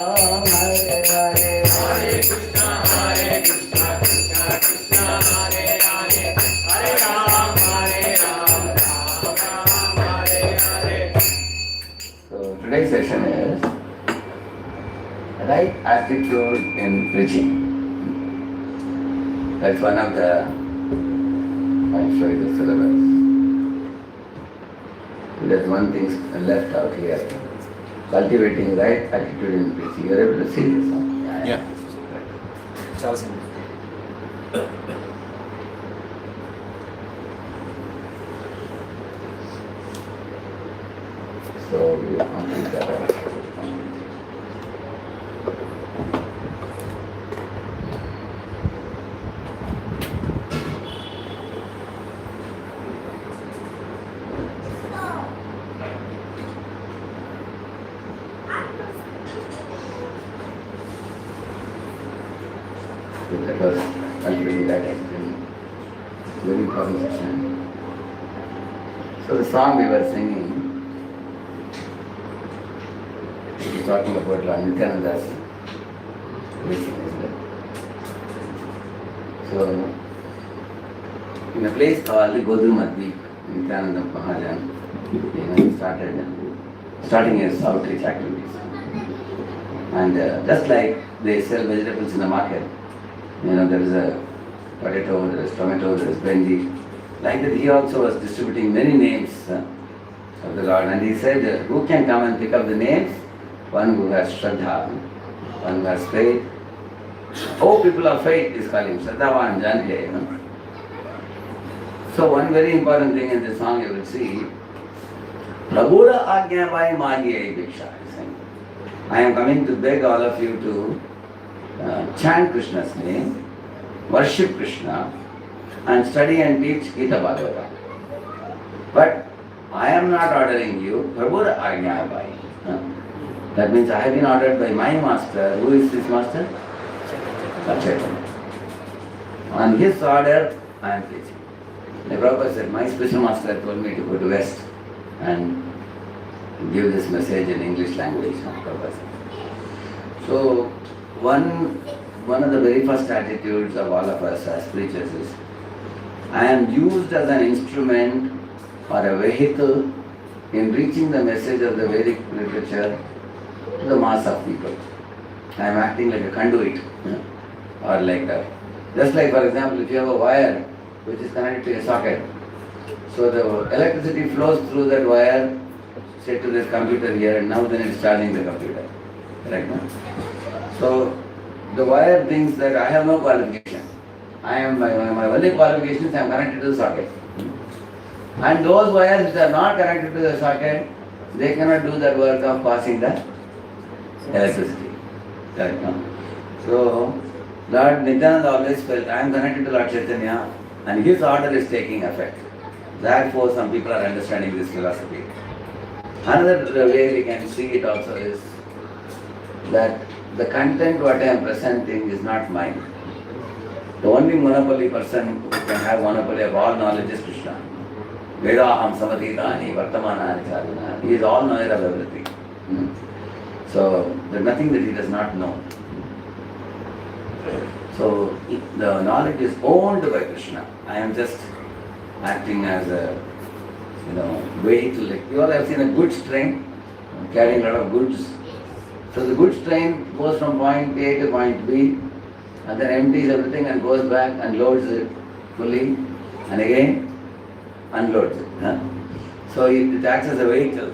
Today's session is right attitude in preaching. That's one of the, I'll show you the syllabus. There's one thing left out here. Cultivating right attitude in preaching. You're able to see this, huh? Yeah. So we will complete that also. That was cultivating that attitude. Very important section. So the song we were singing, we're talking about Nityananda's preaching, isn't it? So, in a place called Godumadvi, Nityananda Mahajan, starting his outreach activities. And just like they sell vegetables in the market, there is a potato, there is tomato, there is brinjal. Like that, he also was distributing many names of the Lord. And he said, who can come and pick up the names? One who has Shraddha, one who has faith. Oh, people of faith is calling Shraddhavan Janhe. So one very important thing in this song you will see, Prabhuda Ajna Vai Magiye Bhiksha. I am coming to beg all of you to chant Krishna's name, worship Krishna, and study and teach Gita Bhagavata. But I am not ordering you, Prabhuda Ajna Vai. That means I have been ordered by my master. Who is this master? Chaitanya. On his order, I am preaching. The Prabhupada said, my special master told me to go to West and give this message in English language. So, one of the very first attitudes of all of us as preachers is, I am used as an instrument or a vehicle in reaching the message of the Vedic literature to the mass of people. I am acting like a conduit, or like a, just like for example, if you have a wire which is connected to a socket, so the electricity flows through that wire, say to this computer here, and now then it is charging the computer. Right now. So the wire thinks that I have no qualification. I am my only qualification is I am connected to the socket. And those wires which are not connected to the socket, they cannot do that work of passing the electricity. Correct, no? So, Lord Nityananda always felt, I am connected to Lord Chaitanya and his order is taking effect. Therefore, some people are understanding this philosophy. Another way we can see it also is that the content what I am presenting is not mine. The only monopoly person who can have monopoly of all knowledge is Krishna. Vedaham samadhitani vartamanani sadhana. He is all knower of everything. So, there is nothing that he does not know. So, the knowledge is owned by Krishna. I am just acting as a, vehicle. Like you all have seen a goods train carrying a lot of goods. So, the goods train goes from point A to point B and then empties everything and goes back and loads it fully and again unloads it. So, it acts as a vehicle.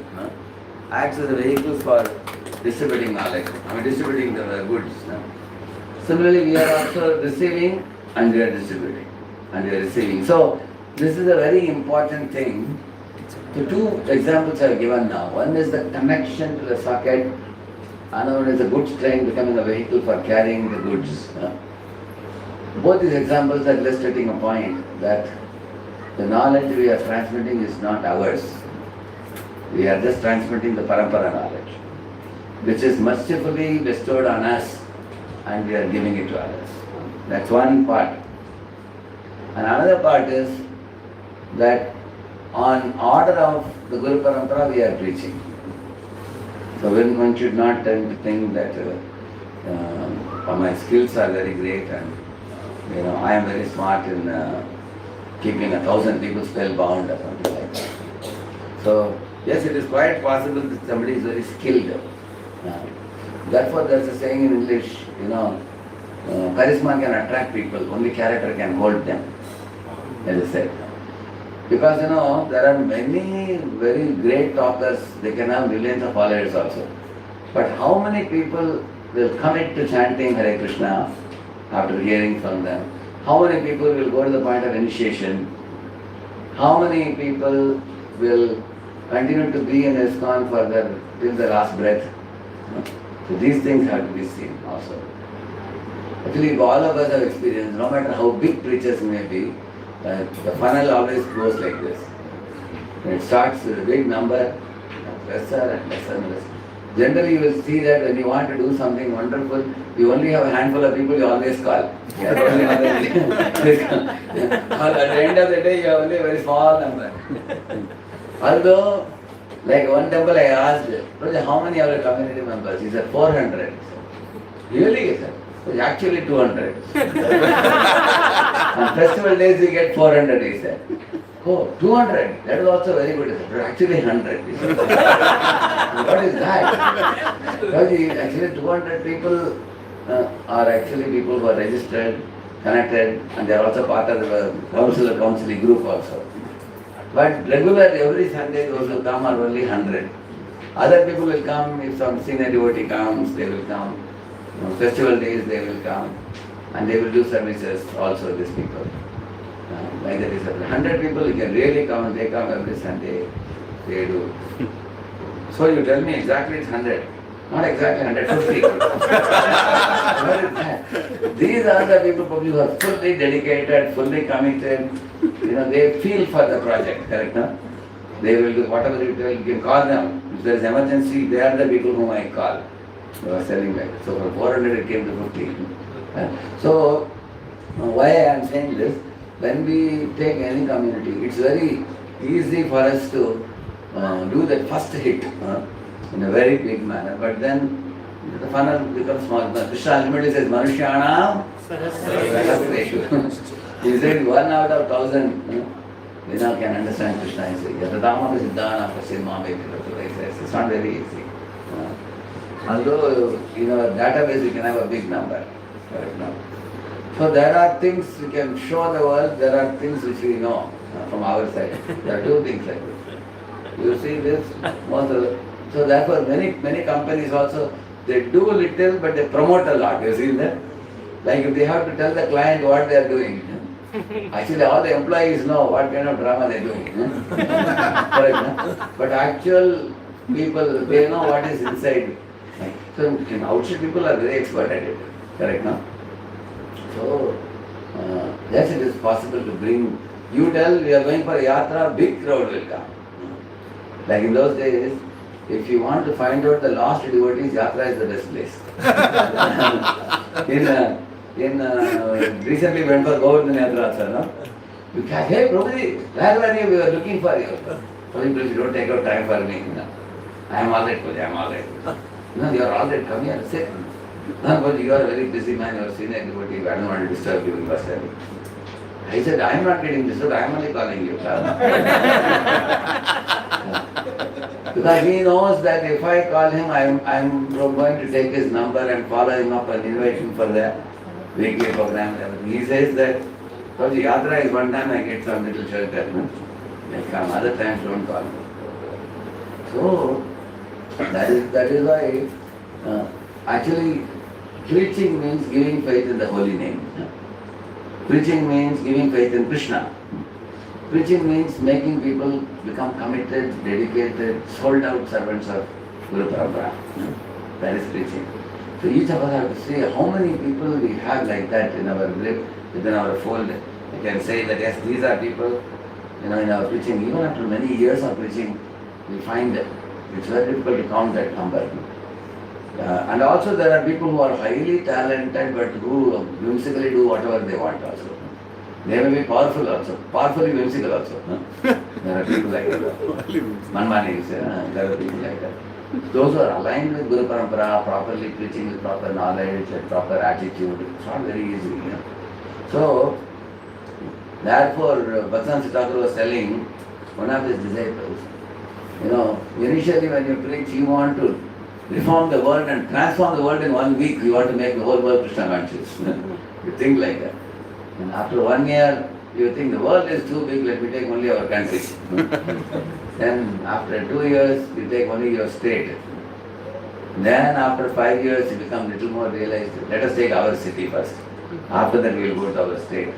Acts as a vehicle for distributing knowledge, distributing the goods. Similarly, we are also receiving and we are distributing and we are receiving. So, this is a very important thing. So, two examples I have given now. One is the connection to the socket, another one is the goods train becoming a vehicle for carrying the goods. Both these examples are illustrating a point that the knowledge we are transmitting is not ours. We are just transmitting the parampara knowledge, which is mercifully bestowed on us and we are giving it to others. That's one part. And another part is that on order of the Guru Parampara we are preaching. So when one should not tend to think that my skills are very great and I am very smart in keeping 1,000 people spellbound or something like that. So yes, it is quite possible that somebody is very skilled. Therefore, there's a saying in English, charisma can attract people, only character can hold them, as I said. Because there are many very great talkers, they can have millions of followers also. But how many people will commit to chanting Hare Krishna after hearing from them? How many people will go to the point of initiation? How many people will continue to be in ISKCON till the last breath? So these things have to be seen also. Actually, all of us have experienced, no matter how big preachers may be, the funnel always goes like this. When it starts with a big number, lesser and lesser and lesser. Generally, you will see that when you want to do something wonderful, you only have a handful of people you always call. At the end of the day, you have only a very small number. Although, like one temple I asked, how many are the community members? He said 400. Really? He said. It was actually 200. On festival days we get 400, he said. Oh, 200? That is also very good. He said, but actually 100. He said. What is that? Because actually 200 people are actually people who are registered, connected, and they are also part of the counseling group also. But regularly, every Sunday those who come are only 100. Other people will come, if some senior devotee comes, they will come. Festival days they will come and they will do services also, these people. Like that is 100 people, you can really come and they come every Sunday, they do. So you tell me exactly it's 100, not exactly 150. What is that? These are the people probably who are fully dedicated, fully committed, they feel for the project, correct? No? They will do whatever you tell, you can call them. If there is emergency, they are the people whom I call. They were selling back. So from 400 it came to 50. So why I am saying this, when we take any community, it's very easy for us to do that first hit in a very big manner. But then the funnel becomes small. Krishna ultimately says, Manushyana Sahasreshu. He said 1 out of 1,000 can understand Krishna. He says, Yatadama Siddhana Pasimam. It's not very easy. Although in our database we can have a big number. Correct now. So there are things we can show the world, there are things which we know from our side. There are two things like this. You see this? So therefore many companies also, they do little but they promote a lot. You see that? Like if they have to tell the client what they are doing. Actually all the employees know what kind of drama they are doing. Correct? But actual people, they know what is inside. So outside people are very expert at it, correct now? So yes, it is possible to bring, you tell we are going for a yatra, big crowd will come. Like in those days, if you want to find out the lost devotees, yatra is the best place. Recently went for Govardhan Yatra also, no? You catch, hey Prabhuji, where were you? We were looking for you. Please don't take out time for me. I am all right, Prabhuji, I am all right. You are all right, come here, sit. But you are a very busy man, you are senior devotee, I don't want to disturb you in your study. I said, I am not getting disturbed, I am only calling you. Because he knows that if I call him, I am going to take his number and follow him up and invite him for the weekly program. He says that, because yatra is one time I get some little shelter. They come, other times don't call me. So, that is why actually preaching means giving faith in the holy name. Preaching means giving faith in Krishna. Preaching means making people become committed, dedicated, sold out servants of Guru Parampara. That is preaching. So each of us have to see how many people we have like that in our grip, within our fold. I can say that yes, these are people, in our preaching, even after many years of preaching, we find that it's very difficult to count that number. And also there are people who are highly talented but who whimsically do whatever they want also. They may be powerful also, powerfully whimsical also. There are people like that. Manmani, there are people like that. Those who are aligned with Guru Parampara, properly preaching with proper knowledge and proper attitude, it's not very easy. So, therefore, Bhaktivinoda Thakur was telling one of his disciples, initially when you preach, you want to reform the world and transform the world in 1 week. You want to make the whole world Krishna conscious. You think like that. And after 1 year, you think the world is too big, let me take only our country. Then after 2 years, you take only your state. Then after 5 years, you become little more realized, let us take our city first. After that, we will go to our state.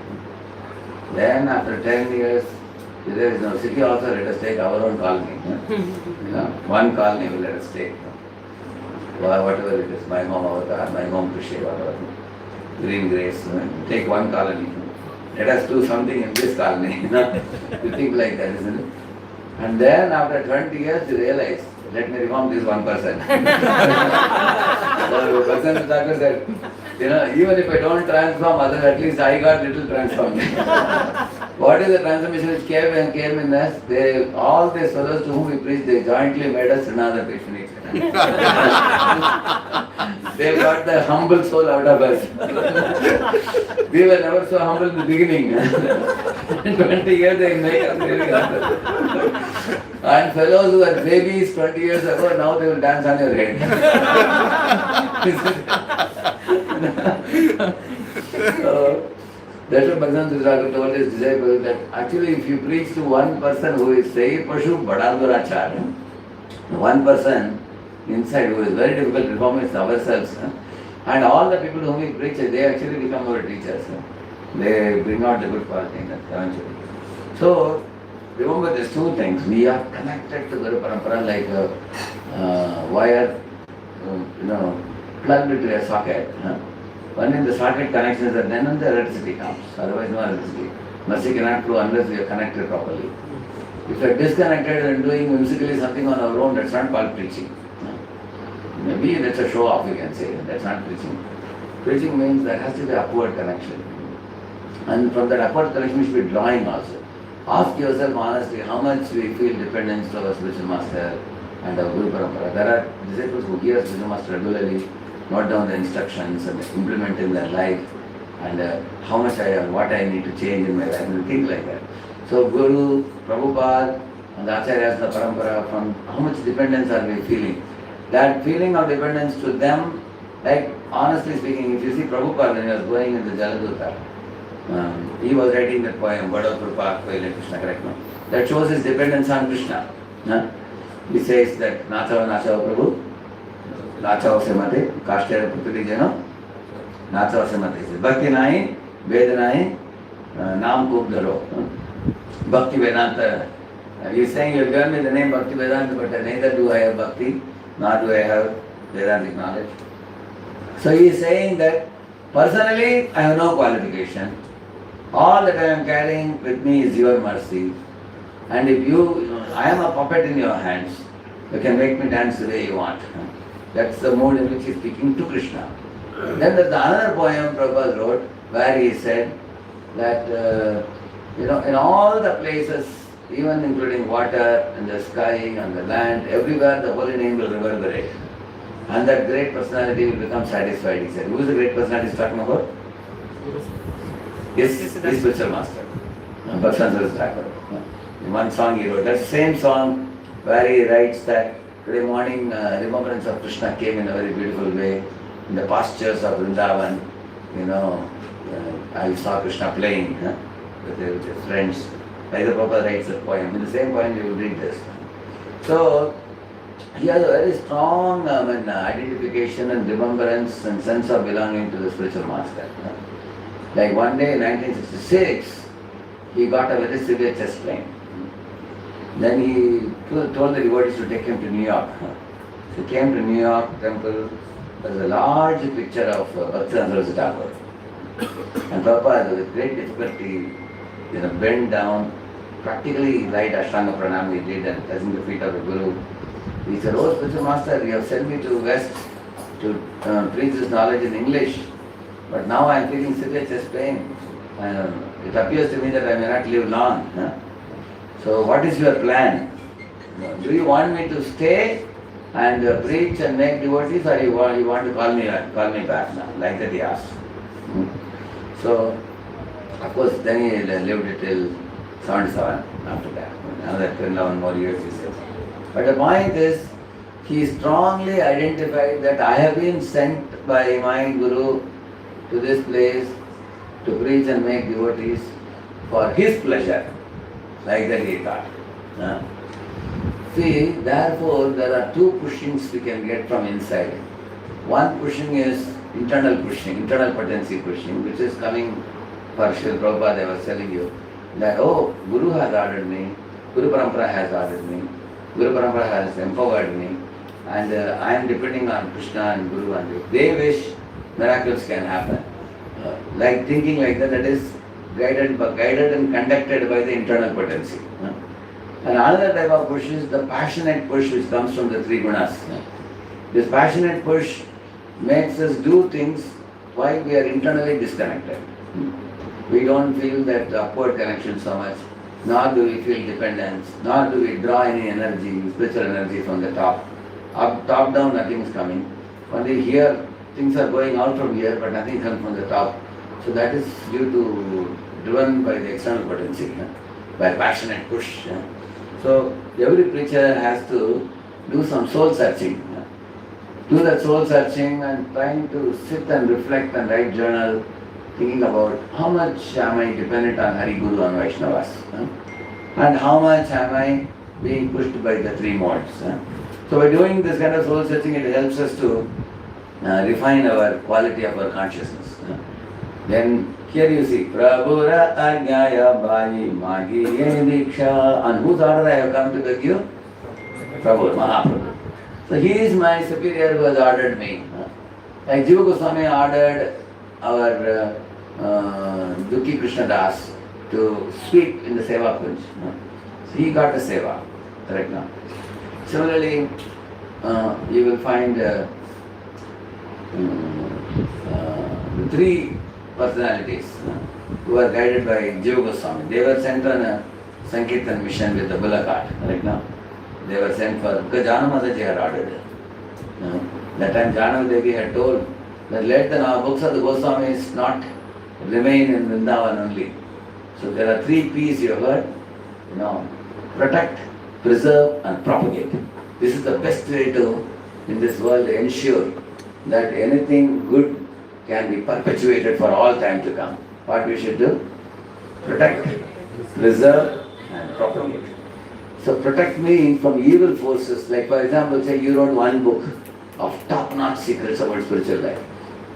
Then after 10 years, there is no city also, let us take our own colony. One colony will let us take. Whatever it is, my home avatar, my home Krishi, whatever. Green grace, take one colony. Let us do something in this colony. You think like that, isn't it? And then after 20 years, you realize, let me reform this one person. So Bhaktivinoda Thakur said, even if I don't transform others, at least I got little transformation. What is the transformation which came in us? All these fellows to whom we preach, they jointly made us another patient. They got the humble soul out of us. We were never so humble in the beginning. In 20 years they make us really humble. And fellows who were babies 20 years ago, now they will dance on your head. So, that's what Bhaktivinoda Thakur told his disciples, that actually if you preach to one person who is Sei Pashu Badadurachar, one person inside who is very difficult to reform is ourselves. And all the people whom we preach, they actually become our teachers. They bring out the good quality eventually. So, remember these two things. We are connected to Guru Parampara like a wire, plugged into a socket. When in the socket connections are then the electricity comes. Otherwise no electricity. Mercy cannot flow unless we are connected properly. If we are disconnected and doing musically something on our own, that's not called preaching. Maybe that's a show off, you can say. That's not preaching. Preaching means there has to be upward connection. And from that upward connection, we should be drawing also. Ask yourself honestly how much we feel dependence to our spiritual master and our Guru Parampara. There are disciples who hear spiritual master regularly, note down the instructions and implement in their life, and how much what I need to change in my life, and think like that. So Guru, Prabhupada, and the Acharyas, the Parampara, from how much dependence are we feeling? That feeling of dependence to them, like honestly speaking, if you see Prabhupada when he was going in the Jaladuta, he was writing that poem, Bada Krupa Koile Krishna, correct? No? That shows his dependence on Krishna. He says that Nachao Prabhu, Nachao Semate, Kashtera Putri Jano, Nachao Semate. Bhakti Nahi, Veda Nahi, Naam Kup Dharo. Bhakti Vedanta. He is saying, you have given me the name Bhakti Vedanta, but neither do I have Bhakti, nor do I have Vedantic knowledge. So he is saying that personally I have no qualification. All that I am carrying with me is your mercy. And if I am a puppet in your hands. You can make me dance the way you want. That's the mood in which he is speaking to Krishna. Then there's another poem Prabhupada wrote where he said that in all the places, even including water and the sky and the land, everywhere the holy name will reverberate. And that great personality will become satisfied, he said. Who is the great personality he's talking about? His spiritual master, Bhaktivinoda Thakur. In one song he wrote, that same song where he writes that today morning remembrance of Krishna came in a very beautiful way. In the pastures of Vrindavan, I saw Krishna playing with his friends. Either Prabhupada writes a poem. In the same poem you will read this. So, he has a very strong identification and remembrance and sense of belonging to the spiritual master. Like one day in 1966, he got a very severe chest pain. Then he told the devotees to take him to New York. So he came to New York temple. There was a large picture of Bhaktivinoda Thakur. And Prabhupada, with great difficulty, bent down, practically right Ashtanga Pranam he did and touching the feet of the Guru. He said, "Oh, spiritual master, you have sent me to West to preach this knowledge in English, but now I am feeling severe chest pain. It appears to me that I may not live long. So what is your plan? Do you want me to stay and preach and make devotees, or you want to call me back now? Like that he asked. So, of course, then he lived till 77 after that. Another 11 more years he said. But the point is, he strongly identified that I have been sent by my Guru to this place to preach and make devotees for his pleasure. Like that he thought. See, therefore, there are two pushings we can get from inside. One pushing is internal pushing, internal potency pushing, which is coming for Srila Prabhupada. I was telling you that, oh, Guru has ordered me, Guru Parampara has ordered me, Guru Parampara has empowered me, and I am depending on Krishna and Guru, and if they wish, miracles can happen. Like thinking like that, that is guided and conducted by the internal potency. And another type of push is the passionate push which comes from the three gunas. This passionate push makes us do things while we are internally disconnected. We don't feel that upward connection so much, nor do we feel dependence, nor do we draw any energy, spiritual energy from the top. Up, top down, nothing is coming. Only here, things are going out from here, but nothing comes from the top. So that is due to driven by the external potency, by passionate push. So every preacher has to do some soul searching. Do that soul searching and trying to sit and reflect and write journal, thinking about how much am I dependent on Hari, Guru and Vaishnavas, and how much am I being pushed by the three modes. So by doing this kind of soul searching, it helps us to refine our quality of our consciousness. Then here you see, Prabhura Ajnaya Bhai Magi Diksha. And whose order I have come to beg you? Prabhu, Mahaprabhu. So he is my superior who has ordered me. Like Jiva Goswami ordered our Dukhi Krishna Das to sweep in the Seva Kunj. So he got the Seva right now. Similarly, you will find the three personalities who are guided by Jiva Goswami. They were sent on a Sankirtan mission with the bullock cart right now. They were sent for, because Janamadaji had ordered. That time Janamadevi had told that let the books of the Goswamis not remain in Vrindavan only. So there are three P's you have heard. Protect, preserve and propagate. This is the best way to, in this world, ensure that anything good can be perpetuated for all time to come. What we should do? Protect, preserve and propagate. So protect means from evil forces, like for example, say you wrote one book of top-notch secrets about spiritual life,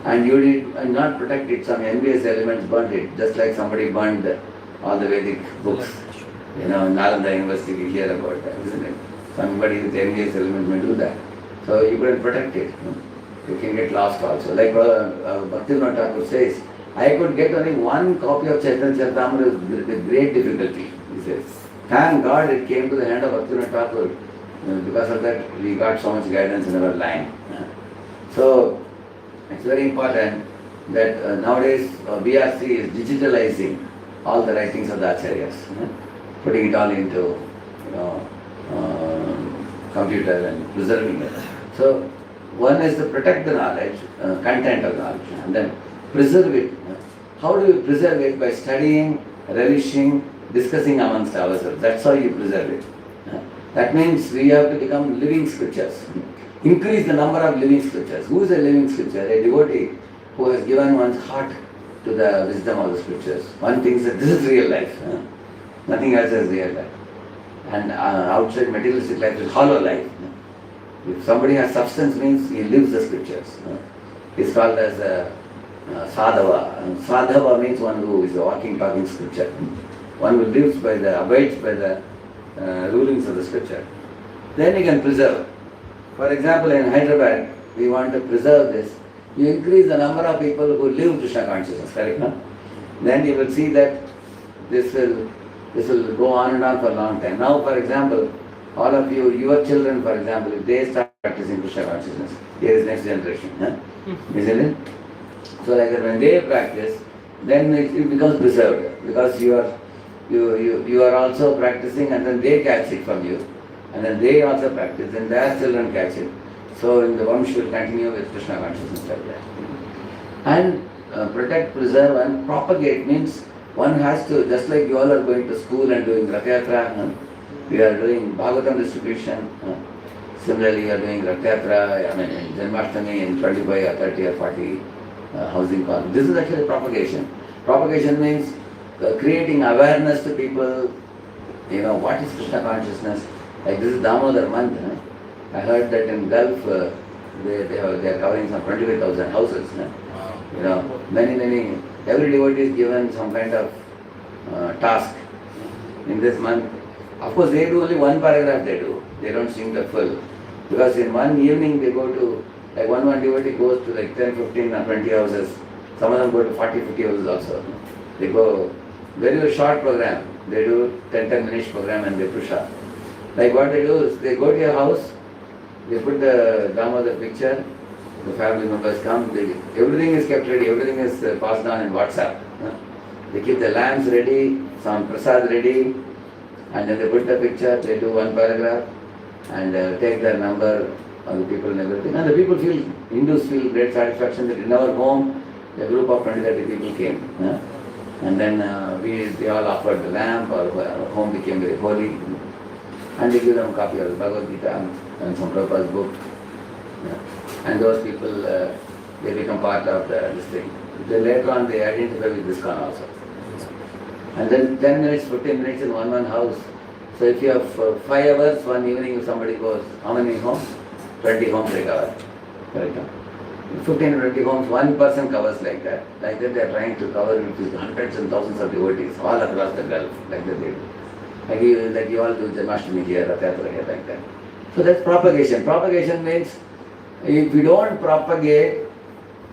and you did not protect it, some envious elements burnt it, just like somebody burned all the Vedic books. Nalanda University, we hear about that, isn't it? Somebody with envious elements may do that. So you couldn't protect it. You can get lost also. Like Bhaktivinoda Thakur says, I could get only one copy of Chaitanya Charitamrita with great difficulty, he says. Thank God it came to the hand of Bhaktivinoda Thakur. Because of that, we got so much guidance in our line. So, it's very important that nowadays BRC is digitalizing all the writings of the Acharyas, putting it all into computer and preserving it. So, one is to protect the knowledge, content of knowledge, and then preserve it. How do you preserve it? By studying, relishing, discussing amongst ourselves. That's how you preserve it. That means we have to become living scriptures. Increase the number of living scriptures. Who is a living scripture? A devotee who has given one's heart to the wisdom of the scriptures. One thinks that this is real life. Nothing else is real life. And outside materialistic life is hollow life. If somebody has substance, means he lives the scriptures. It's called as a sadhava. And sadhava means one who is a walking, talking scripture. One who lives by abides by the rulings of the scripture. Then you can preserve. For example, in Hyderabad, we want to preserve this. You increase the number of people who live Krishna consciousness, correct? No? Then you will see that this will go on and on for a long time. Now, for example, all of you, your children, for example, if they start practicing Krishna consciousness, here is next generation, isn't it? So like that when they practice, then it becomes preserved because you are also practicing and then they catch it from you. And then they also practice, and their children catch it. So in the Vamsh will continue with Krishna consciousness like that. And protect, preserve and propagate means one has to, just like you all are going to school and doing Rathayatra, we are doing Bhagavatam distribution. Similarly, you are doing Rathayatra, in Janmashtami in 25 or 30 or 40 housing calls. This is actually propagation. Propagation means creating awareness to people, what is Krishna consciousness. Like this is Damodar month. I heard that in Gulf, they are covering some 25,000 houses. Many, every devotee is given some kind of task in this month. Of course, they do only one paragraph they don't sing the full. Because in one evening they go to, like one devotee goes to like 10, 15 or 20 houses. Some of them go to 40, 50 houses also. They go, very short program. They do 10 minutes program and they push up. Like what they do is, they go to your house, they put the Damodar picture, the family members come, everything is kept ready, everything is passed on in WhatsApp. They keep the lamps ready, some prasad ready, and then they put the picture, they do one paragraph, and take the number of the people and everything. And the people Hindus feel great satisfaction that in our home, a group of 20-30 people came. And then they all offered the lamp, our home became very holy. And they give them a copy of the Bhagavad Gita and some Prabhupada's book. And those people, they become part of this thing. Then later on they identify with this ISKCON also. And then 10 minutes, 15 minutes in one house. So if you have 5 hours, one evening if somebody goes, how many homes? 20 homes they cover. Correct? 15 or 20 homes, one person covers like that. Like that they are trying to cover with hundreds and thousands of devotees all across the Gulf. Like that they do. Like you all do Janmashtami here, Rathayatra here, like that. So that's propagation. Propagation means if we don't propagate,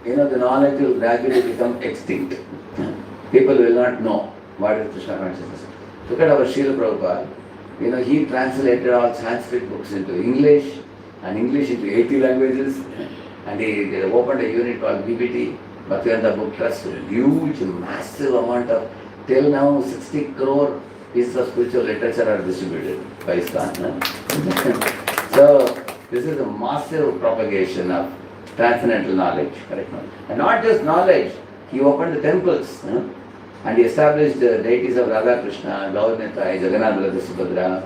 the knowledge will gradually become extinct. People will not know what is Krishna consciousness. Look at our Srila Prabhupada. He translated all Sanskrit books into English and English into 80 languages. And they opened a unit called BBT, Bhaktivedanta Book Trust. Huge, massive amount of, till now 60 crore pieces of spiritual literature are distributed by ISKCON. So this is a massive propagation of transcendental knowledge, correct? And not just knowledge, he opened the temples and he established the deities of Radha Krishna, Gaurnitai, Jagannath, Baladev, Subhadra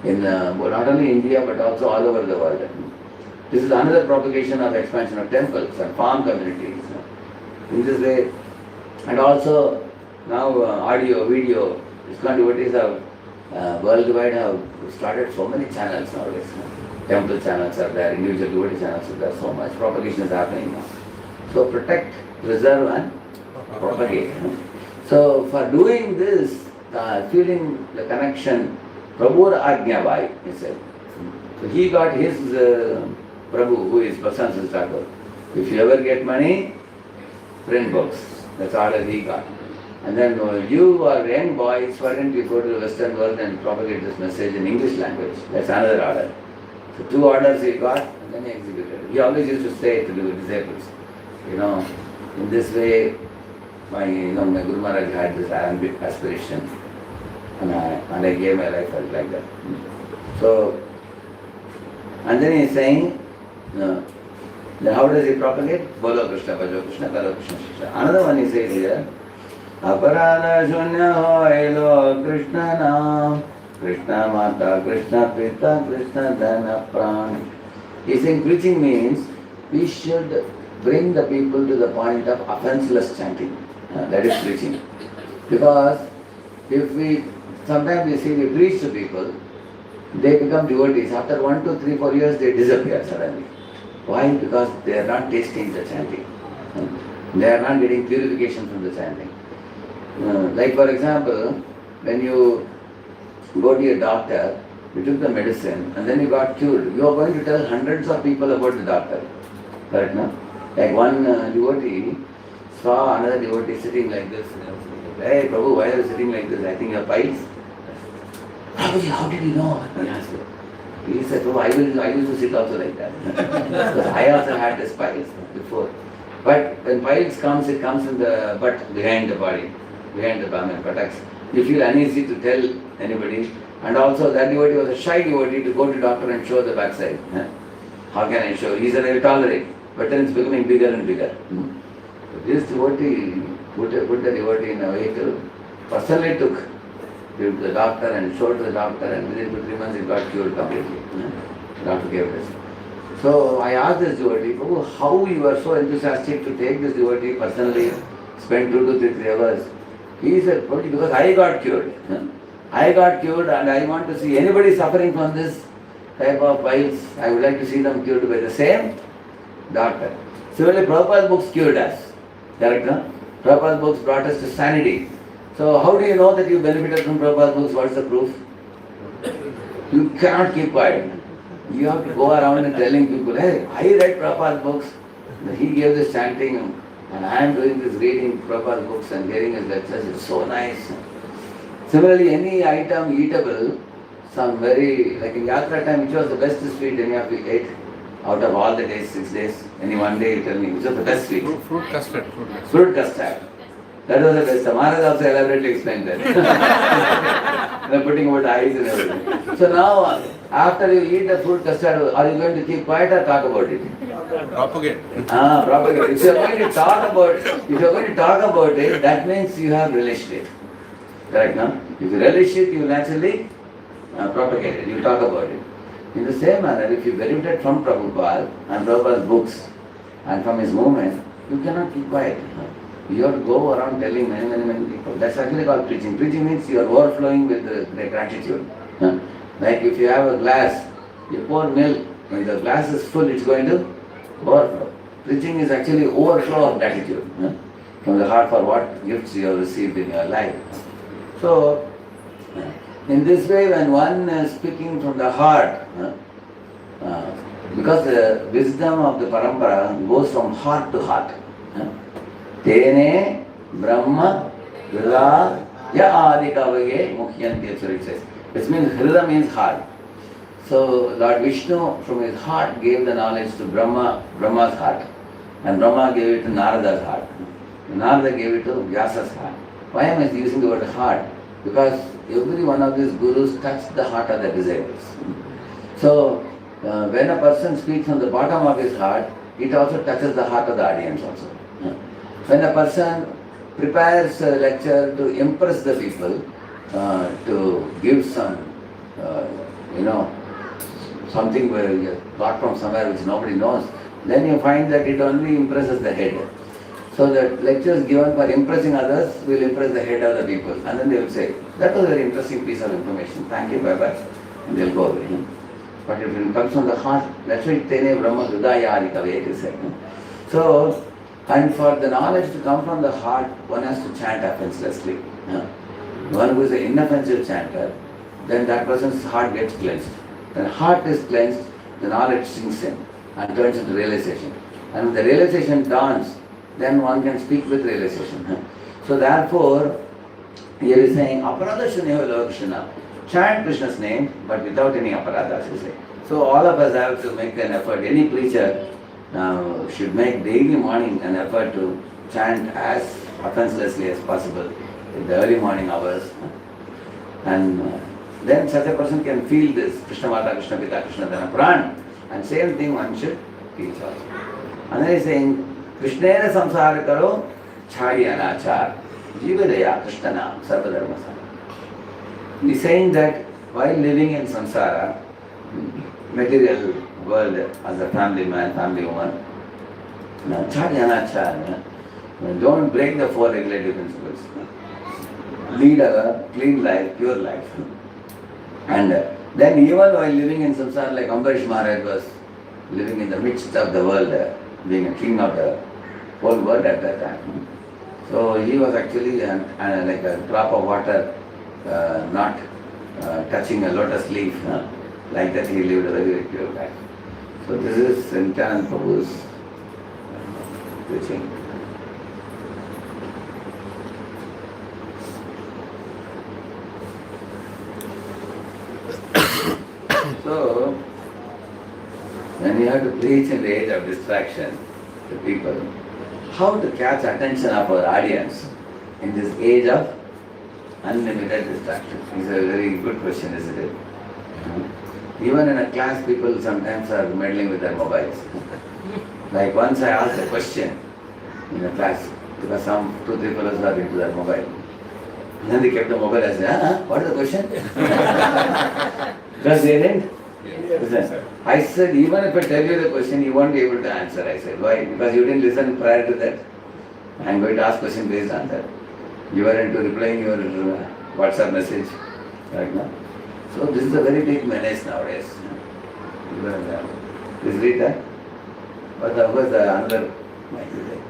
in not only India but also all over the world. This is another propagation of expansion of temples and farm communities. In this way, and also now audio, video, ISKCON devotees have worldwide have started so many channels nowadays. Temple channels are there, individual devotee channels are there, so much propagation is happening now. So protect, preserve and propagate. So for doing this, feeling the connection, Prabhu Ajna Bhai, he said. So he got his Prabhu, who is Prasanna Thakur. If you ever get money, print books. That's all that he got. And then you are young boys, why don't you go to the Western world and propagate this message in English language? That's another order. So 2 orders he got and then he executed. He always used to say to the disciples, in this way, my Guru Maharaj had this aspiration and I gave my life like that. So, and then he is saying, then how does he propagate? Bolo Krishna, Bhajo Krishna, Karo Krishna, Krishna. Another one he says here, Aparada Shunya Hoilo Krishna Nam, Krishna Mata, Krishna Pita, Krishna Dana Pran. He's saying preaching means we should bring the people to the point of offenseless chanting. That is preaching. Because if sometimes we see we preach to people, they become devotees. After 1, 2, 3, 4 years they disappear suddenly. Why? Because they are not tasting the chanting. They are not getting purification from the chanting. Like for example, when you go to your doctor, you took the medicine and then you got cured. You are going to tell hundreds of people about the doctor. Correct, no? Like one devotee saw another devotee sitting like this. Hey Prabhu, why are you sitting like this? I think your piles. Prabhuji, how did you know? He asked him. He said, Prabhu, I used to sit also like that. Because I also had this piles before. But when piles comes, it comes in the butt behind the body, behind the Brahman buttocks. You feel uneasy to tell anybody, And also that devotee was a shy devotee to go to doctor and show the backside. How can I show? He said, I will tolerate. But then it's becoming bigger and bigger. So this devotee put the devotee in a vehicle, personally took to the doctor and showed to the doctor, and within 2-3 months it got cured completely. Doctor gave this. So I asked this devotee, oh, how you are so enthusiastic to take this devotee personally, spend 2 to 3 hours. He said, because I got cured. I got cured and I want to see anybody suffering from this type of piles. I would like to see them cured by the same doctor. Similarly, Prabhupada's books cured us. Correct, no? Prabhupada's books brought us to sanity. So how do you know that you benefited from Prabhupada's books? What's the proof? You cannot keep quiet. You have to go around and telling people, hey, I read Prabhupada's books. He gave this chanting and I am doing this reading Prabhupada's books and hearing his lectures. It's so nice. Similarly, any item eatable, some very, like in Yatra time, which was the best sweet any of you ate out of all the days, 6 days? Any one day you tell me, which was the best sweet? Fruit custard. Fruit custard. That was the best. Maharaj also elaborately explained that. Putting about eyes and everything. So now, after you eat the fruit custard, are you going to keep quiet or talk about it? Propagate. Propagate. If you are going to talk about it, that means you have relished it. Correct, no? If you relish it, you will naturally propagate it. You will talk about it. In the same manner, if you benefited from Prabhupada and Prabhupada's books and from his movement, you cannot keep quiet. You have to go around telling many people. That's actually called preaching. Preaching means you are overflowing with the gratitude. Like if you have a glass, you pour milk, when the glass is full, it's going to overflow. Preaching is actually overflow of gratitude from the heart for what gifts you have received in your life. So, in this way, when one is speaking from the heart, because the wisdom of the parampara goes from heart to heart. Tene Brahma Hrida Ya Adikavage Mukhyanti Achari says. This means Hrida means heart. So Lord Vishnu from his heart gave the knowledge to Brahma's heart. And Brahma gave it to Narada's heart. Narada gave it to Vyasa's heart. Why am I using the word heart? Because every one of these gurus touched the heart of the disciples. So when a person speaks from the bottom of his heart, it also touches the heart of the audience also. When a person prepares a lecture to impress the people, to give some, something where you got from somewhere which nobody knows, then you find that it only impresses the head. So that lectures given for impressing others will impress the head of the people. And then they will say, that was a very interesting piece of information. Thank you, bye-bye. And they'll go away. But if it comes from the heart, that's why Tene Brahma Hridaya Adikave is said. So, and for the knowledge to come from the heart, one has to chant offenselessly. One who is an inoffensive chanter, then that person's heart gets cleansed. When heart is cleansed, the knowledge sinks in and turns into realization. And when the realization dawns, then one can speak with realization. So therefore, here is saying, Aparada Shunyava Krishna. Chant Krishna's name, but without any aparadas, you say. So all of us have to make an effort. Any preacher should make daily morning an effort to chant as offenselessly as possible in the early morning hours. And then such a person can feel this Krishna Mata, Krishna Pita, Krishna Dana Pran. And same thing one should teach also. And then he is saying, Krishnena samsara karo chhadi anachar jivadaya Krishnana sarvadharmasana. He is saying that while living in samsara, material world as a family man, family woman, chhadi anachar, don't break the 4 regulative principles. Lead a clean life, pure life. And then even while living in samsara, like Ambarish Maharaj was living in the midst of the world, being a king of the whole world at that time. So he was actually like a drop of water, not touching a lotus leaf. Like that he lived a very, very pure life. So this is Nityananda Prabhu's preaching. So, when you have to preach in the age of distraction to people, how to catch attention of our audience in this age of Unlimited distractions. It's a very good question, isn't it? Even in a class, people sometimes are meddling with their mobiles. Like once I asked a question in a class, because some 2-3 fellows are into their mobile. And then they kept the mobile and said, what is the question? Because they didn't. Listen, I said, even if I tell you the question, you won't be able to answer. I said, why? Because you didn't listen prior to that. I am going to ask question based on that. You are into replying your WhatsApp message right now. So this is a very big menace nowadays. Please read that. But of course another might be there.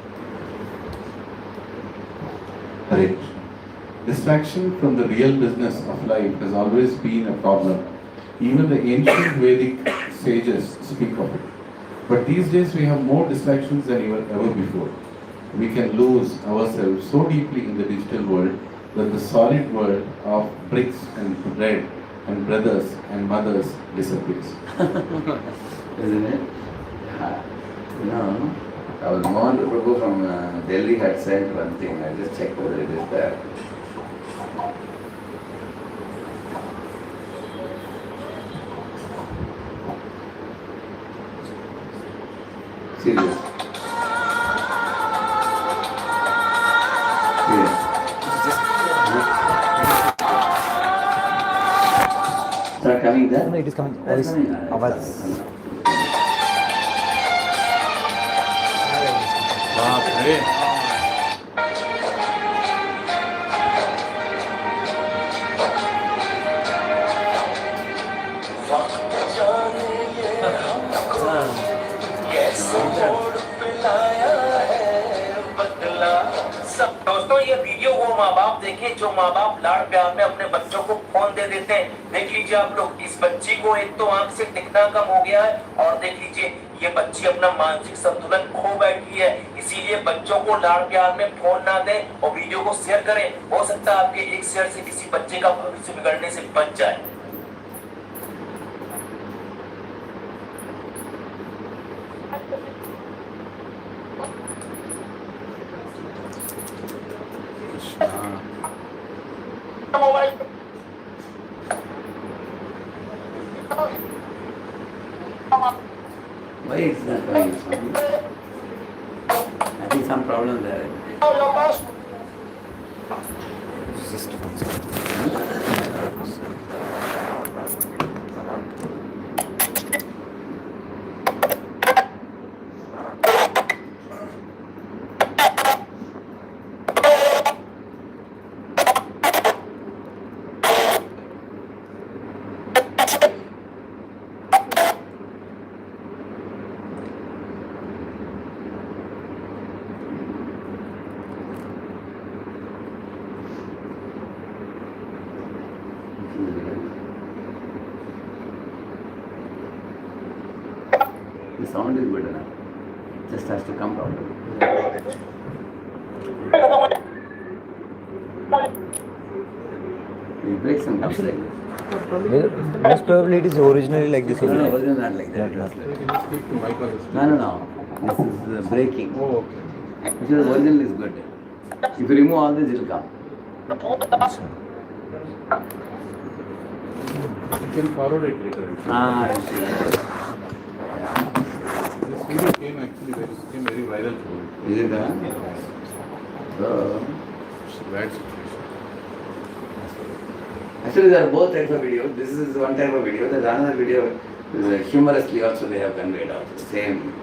Right. Distraction from the real business of life has always been a problem. Even the ancient Vedic sages speak of it. But these days we have more distractions than ever before. We can lose ourselves so deeply in the digital world that the solid world of bricks and bread and brothers and mothers disappears. Isn't it? Our Mohan Prabhu from Delhi had sent one thing. I just checked whether it is there. Serious. Start coming there? No, it is coming. That's Voice. coming. Avaz. दोस्तों ये video वो माँ बाप देखें जो माँ बाप लाड़ प्यार में अपने बच्चों को फोन दे देते हैं। देख लीजिए आप लोग, इस बच्ची को एक तो आंख से दिखना कम हो गया है और देख लीजिए ये बच्ची अपना मानसिक संतुलन खो बैठी है। इसीलिए बच्चों को लाड़ प्यार में फोन ना दें और वीडियो को शेयर करें। हो सकता है आपके एक शेयर से किसी बच्चे का भविष्य बिगड़ने से बच जाए। Why it's not coming? I think some problem there. The sound is good enough. Just has to come properly. It breaks and comes like this. Most probably it is originally like this. No, no, original not like that. No. This is breaking. Oh, okay. Which is original is good. If you remove all this, it will come. You can forward it later. I see. This video came very viral. Is it that? So, Bad situation. actually, there are both types of videos. This is one type of video. There's another video. Humorously also they have conveyed also. Same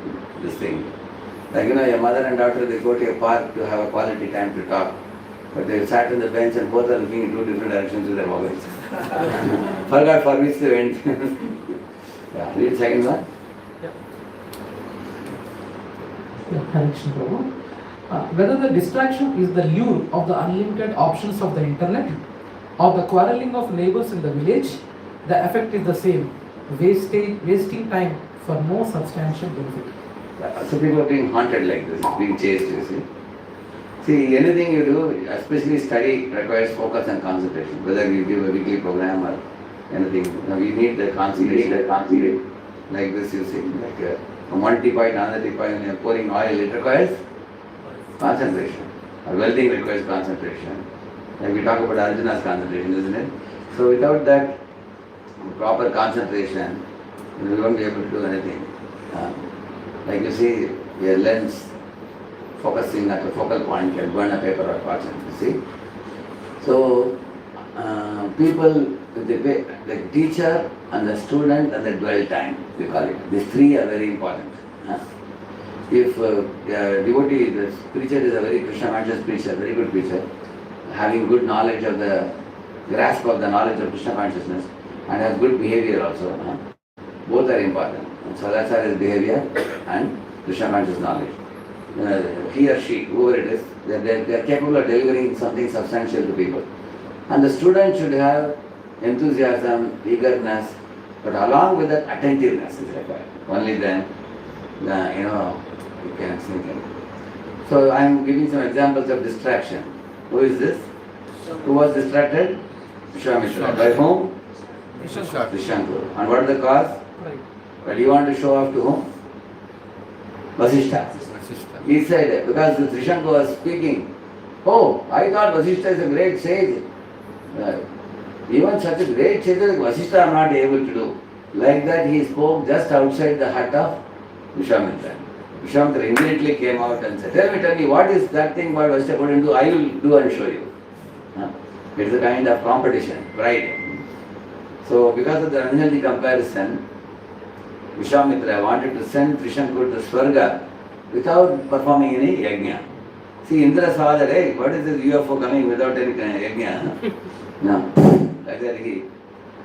this thing. Like a mother and daughter, they go to a park to have a quality time to talk. But they sat on the bench and both are looking in two different directions with their mobiles. Forgot for which they went. Yeah, read second one. Correction, Prabhu. Whether the distraction is the lure of the unlimited options of the internet or the quarreling of neighbors in the village, the effect is the same, wasting time for no substantial benefit. So people are being haunted like this, being chased, you see. See, anything you do, especially study, requires focus and concentration. Whether you give a weekly program or anything, you need the concentration. Like this, you see, like from one teapot to another teapot, when you are pouring oil, it requires concentration. Or welding requires concentration. Like we talk about Arjuna's concentration, isn't it? So without that proper concentration, we won't be able to do anything. Like you see, a lens focusing at a focal point can burn a paper or carton, you see. So people, the teacher and the student and the dwell time, we call it. These three are very important. If devotee, the preacher is a very Krishna conscious preacher, very good preacher, having good knowledge of the grasp of the knowledge of Krishna consciousness and has good behavior also, both are important. So that's why his behavior and Krishna conscious knowledge. He or she, whoever it is, they are capable of delivering something substantial to people. And the student should have enthusiasm, eagerness, but along with that attentiveness is required. Only then, you can sink in. So I am giving some examples of distraction. Who is this? Who was distracted? Vishwamitra. By whom? Trishanku. And what is the cause? But you want to show off to whom? Vasishtha. He said, because Trishanku was speaking, oh, I thought Vasishtha is a great sage. Even such a great sage like Vasishtha I am not able to do. Like that he spoke just outside the hut of Vishwamitra. Vishwamitra immediately came out and said, tell me, what is that thing what Vasishtha couldn't do? I will do and show you. It is a kind of competition, pride. So because of the unhealthy comparison, Vishwamitra wanted to send Trishanku to Swarga without performing any yajna. See, Indra saw that, hey, what is this UFO coming without any yajna? No. Like that he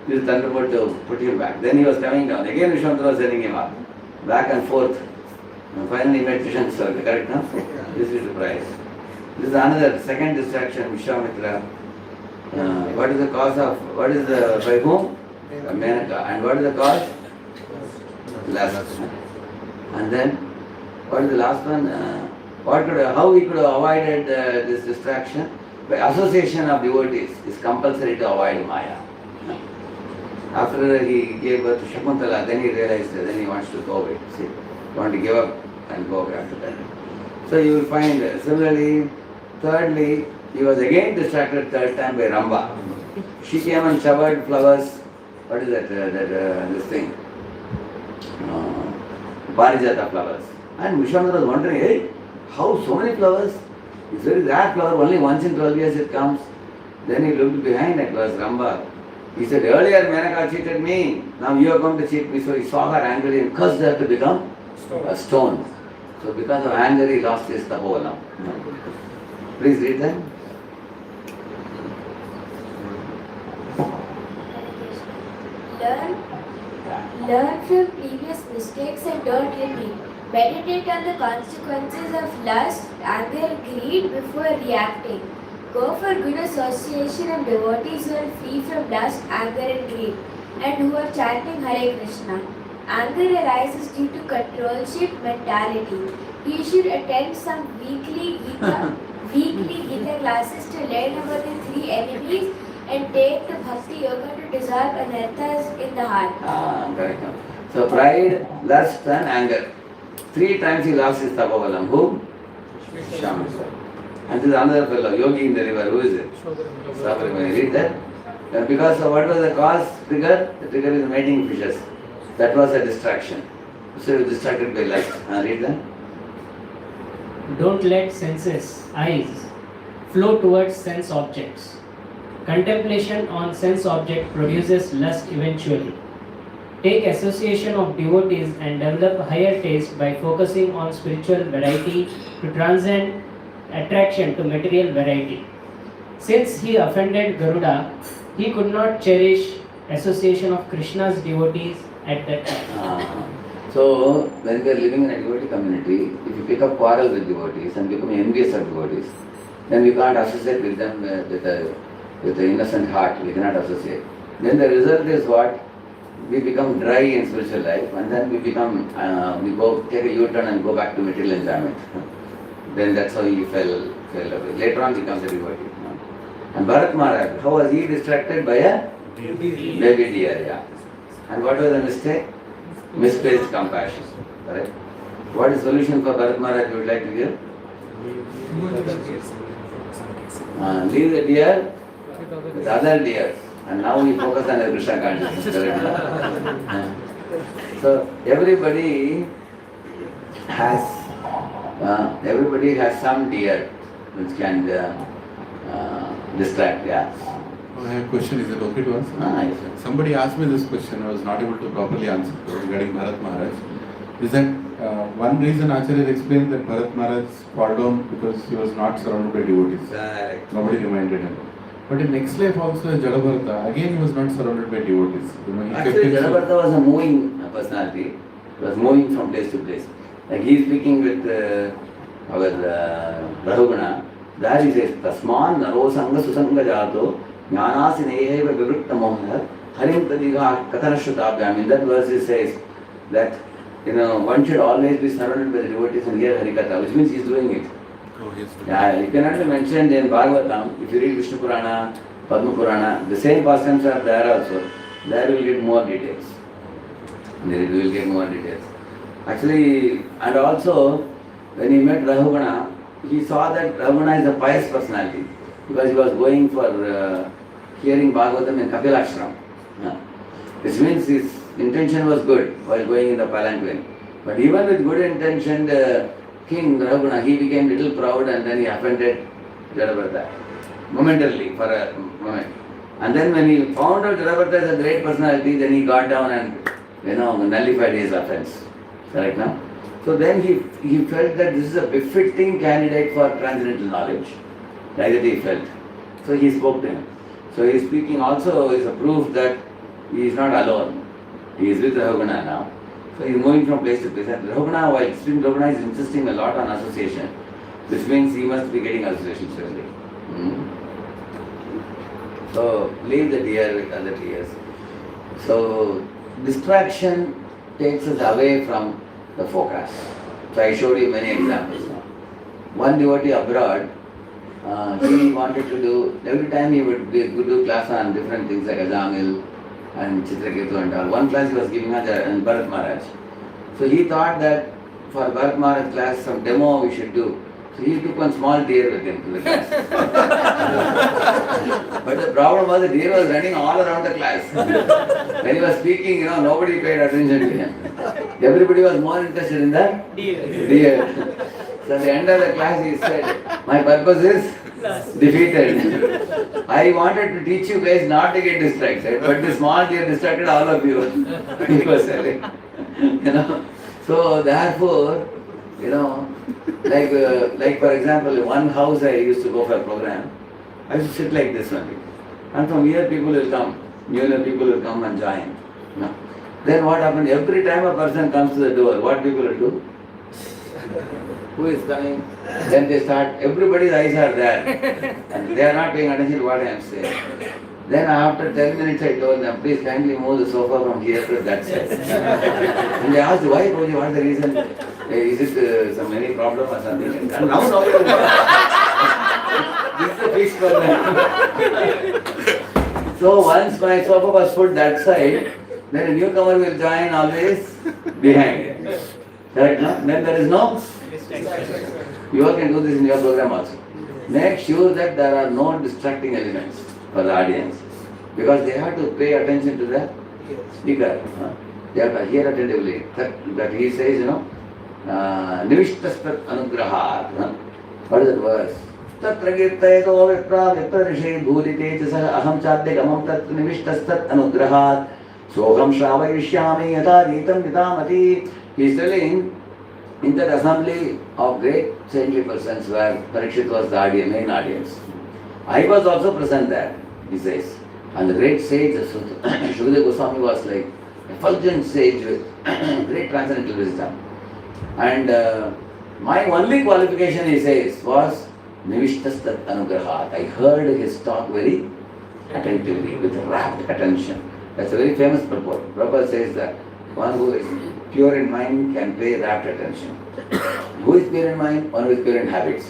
used thunderbolt to put him back. Then he was coming down. Again Vishwamitra was sending him up. Back and forth. And finally he met Trishanku Swarga, correct now? This is the prize. This is another second distraction, Vishwamitra. What is the cause of, by whom? Menaka. And what is the cause? Lust. And then, what is the last one? How we could have avoided this distraction? By association of devotees. It's compulsory to avoid Maya. After he gave birth to Shakuntala, then he realized that then he wants to go away. See, he wants to give up and go away after that. So you will find, similarly, thirdly, he was again distracted third time by Ramba. She came and showered flowers. What is that? This thing? Parijata flowers. And Vishwamitra was wondering, hey, how so many flowers? It's very rare flower, only once in 12 years it comes. Then he looked behind, it was Ramba. He said, earlier Menaka cheated me, now you are going to cheat me. So he saw her angrily and cursed her to become a stone. So because of anger he lost his tapovalam. Please read that. Learn from previous mistakes and don't repeat. Meditate on the consequences of lust, anger, greed before reacting. Go for good association of devotees who are free from lust, anger and greed and who are chanting Hare Krishna. Anger arises due to controlship mentality. You should attend some weekly Gita classes to learn about the three enemies and take the Bhakti Yoga to dissolve anarthas in the heart. Correct. So pride, lust and anger. 3 times he lost his tapavalam. Who? Vishwamitra. And this is another fellow, yogi in the river. Who is it? Sabri. Read that. And because of what was the cause, trigger? The trigger is mating fishes. That was a distraction. So he was distracted by lust. Read that. Don't let senses, eyes, flow towards sense objects. Contemplation on sense object produces lust eventually. Take association of devotees and develop higher taste by focusing on spiritual variety to transcend attraction to material variety. Since he offended Garuda, he could not cherish association of Krishna's devotees at that time. So, when we are living in a devotee community, if you pick up quarrel with devotees and become envious of devotees, then we can't associate with them with the innocent heart. We cannot associate. Then the result is what? We become dry in spiritual life, and then we become, we go take a U-turn and go back to material enjoyment. Then that's how he fell away. Later on he becomes a devotee. And Bharat Maharaj, how was he distracted by a baby deer? Yeah. And what was the mistake? Misplaced compassion. Correct? What is the solution for Bharat Maharaj you would like to give? Leave the deer with other deers. And now we focus on the Krishna consciousness. So everybody has some deer which can distract. Yeah. I have a question. Is it okay to answer? Yes. Somebody asked me this question. I was not able to properly answer regarding Bharat Maharaj. Is that one reason Acharya explained that Bharat Maharaj fell down because he was not surrounded by devotees. Correct. Nobody reminded him. But in next life also, Jadabharata, again he was not surrounded by devotees. He kept Actually, himself- Jadabharata was a moving personality. He was moving from place to place. Like he is speaking with our Rahugana. There he says, Tasman naro sanga susanga jato jnanasi neheva vivritta moha harim tadiga katanashutabhyam. In that verse he says that one should always be surrounded by the devotees and hear Harikatha, which means he is doing it. Oh, yes. Yeah, it cannot be mentioned in Bhagavatam. If you read Vishnu Purana, Padma Purana, the same pastimes are there also. There you will get more details. Actually, and also, when he met Rahugana, he saw that Rahugana is a pious personality because he was going for hearing Bhagavatam in Kapilashram. Which means his intention was good while going in the palanquin. But even with good intention, King Rahugana, he became little proud and then he offended Jadabharata momentarily for a moment. And then when he found out Jadabharata is a great personality, then he got down and nullified his offense. Correct now? So then he felt that this is a befitting candidate for transcendental knowledge. Like that he felt. So he spoke to him. So his speaking also is a proof that he is not alone. He is with Rahugana now. So he is moving from place to place. And Rahugana, while speaking, Rahugana is insisting a lot on association, which means he must be getting association certainly. So leave the deer with other deers. So distraction takes us away from the focus. So I showed you many examples now. One devotee abroad, he wanted to do, every time he would do class on different things like Ajamil and Chitraketu and all. One class he was giving us in Bharat Maharaj. So he thought that for Bharat Maharaj class some demo we should do. So he took one small deer with him to the class. But the problem was the deer was running all around the class. When he was speaking, nobody paid attention to him. Everybody was more interested in the deer. So at the end of the class he said, my purpose is defeated. I wanted to teach you guys not to get distracted, but the small deer distracted all of you. He was telling. So therefore, like for example, in one house I used to go for a program. I used to sit like this only. And from here people will come, new people will come and join. Then what happened? Every time a person comes to the door, what people will do? Who is coming? Then they start, everybody's eyes are there. And they are not paying attention to what I am saying. Then after 10 minutes I told them, please kindly move the sofa from here to that side. And they asked, why Prabhuji, what is the reason? Is it any problem or something? And now nobody will know. This is a fixed problem. So once my sofa was put that side, then a newcomer will join always behind. Correct, no? Then there is no. You all can do this in your program also. Make sure that there are no distracting elements for the audience. Because they have to pay attention to the speaker. They have to hear attentively. That he says, Nivishtastat anugrahat. What is that verse? Tatra kirtayeto vipra viprarishe bhudite chasa aham chadde gamam tat nivishtastat anugrahat. Soham shravayishyami yata ritam vitamati. He is telling, in that assembly of great saintly persons where Parikshit was the main audience, I was also present there, he says. And the great sage, Shukadeva Goswami was like a fulgent sage with great transcendental wisdom. And my only qualification, he says, was Nivishtastat Anugrahat. I heard his talk very attentively, with rapt attention. That's a very famous purport. Prabhupada says that one who is pure in mind can pay rapt attention. Who is pure in mind? One who is pure in habits.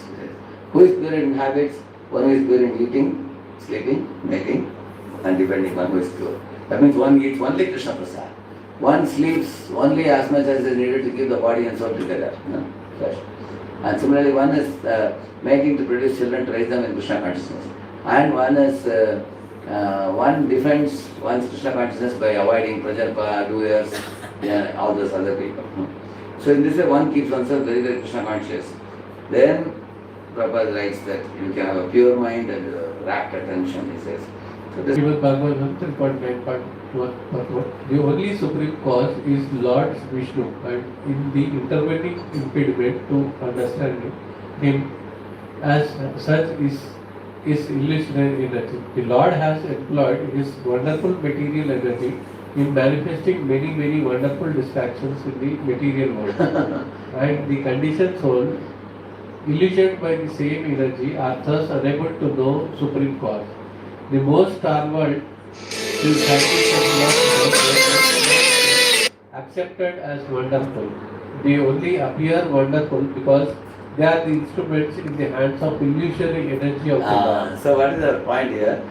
Who is pure in habits? One who is pure in eating, sleeping, making, and depending on who is pure. That means one eats only Krishna Prasad. One sleeps only as much as is needed to keep the body and soul together. And similarly, one is making to produce children to raise them in Krishna consciousness. And one is, one defends one's Krishna consciousness by avoiding prajalpa, doers, all those other people. So in this way, one keeps oneself very, very Krishna conscious. Then Prabhupada writes that you can have a pure mind and rapt attention, he says. So this Srimad Bhagavatam 3.9.1. The only supreme cause is Lord Vishnu, and in the intervening impediment to understanding him as such is illusionary energy. The Lord has employed his wonderful material energy in manifesting many, many wonderful distractions in the material world. And the conditioned soul, illusioned by the same energy, are thus unable to know supreme cause. The most starved is accepted as wonderful. They only appear wonderful because they are the instruments in the hands of illusory energy of the Lord. So what is the point here?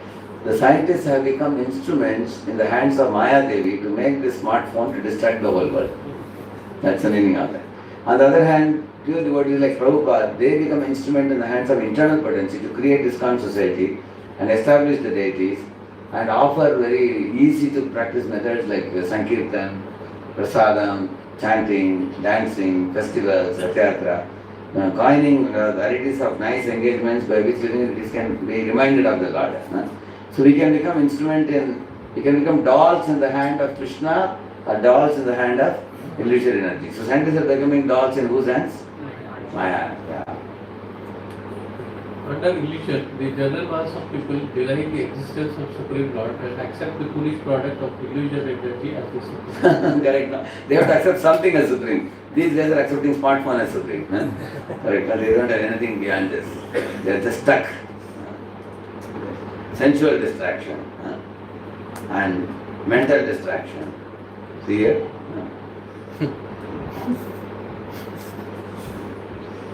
The scientists have become instruments in the hands of Maya Devi to make this smartphone to distract the whole world. That's the meaning of it. On the other hand, pure devotees like Prabhupada, they become instrument in the hands of internal potency to create ISKCON society and establish the deities and offer very easy to practice methods like Sankirtan, Prasadam, chanting, dancing, festivals, etc. Coining varieties of nice engagements by which living entities can be reminded of the Lord. So we can become we can become dolls in the hand of Krishna or dolls in the hand of illusory energy. So scientists are becoming dolls in whose hands? Maya. Yeah. Under illusion, the general mass of people deny the existence of Supreme Lord and accept the foolish product of illusion energy as the Supreme. Correct. No? They have to accept something as supreme. These guys are accepting smartphone as supreme. Correct. No? They don't have anything beyond this. They are just stuck. Sensual distraction and mental distraction. See here?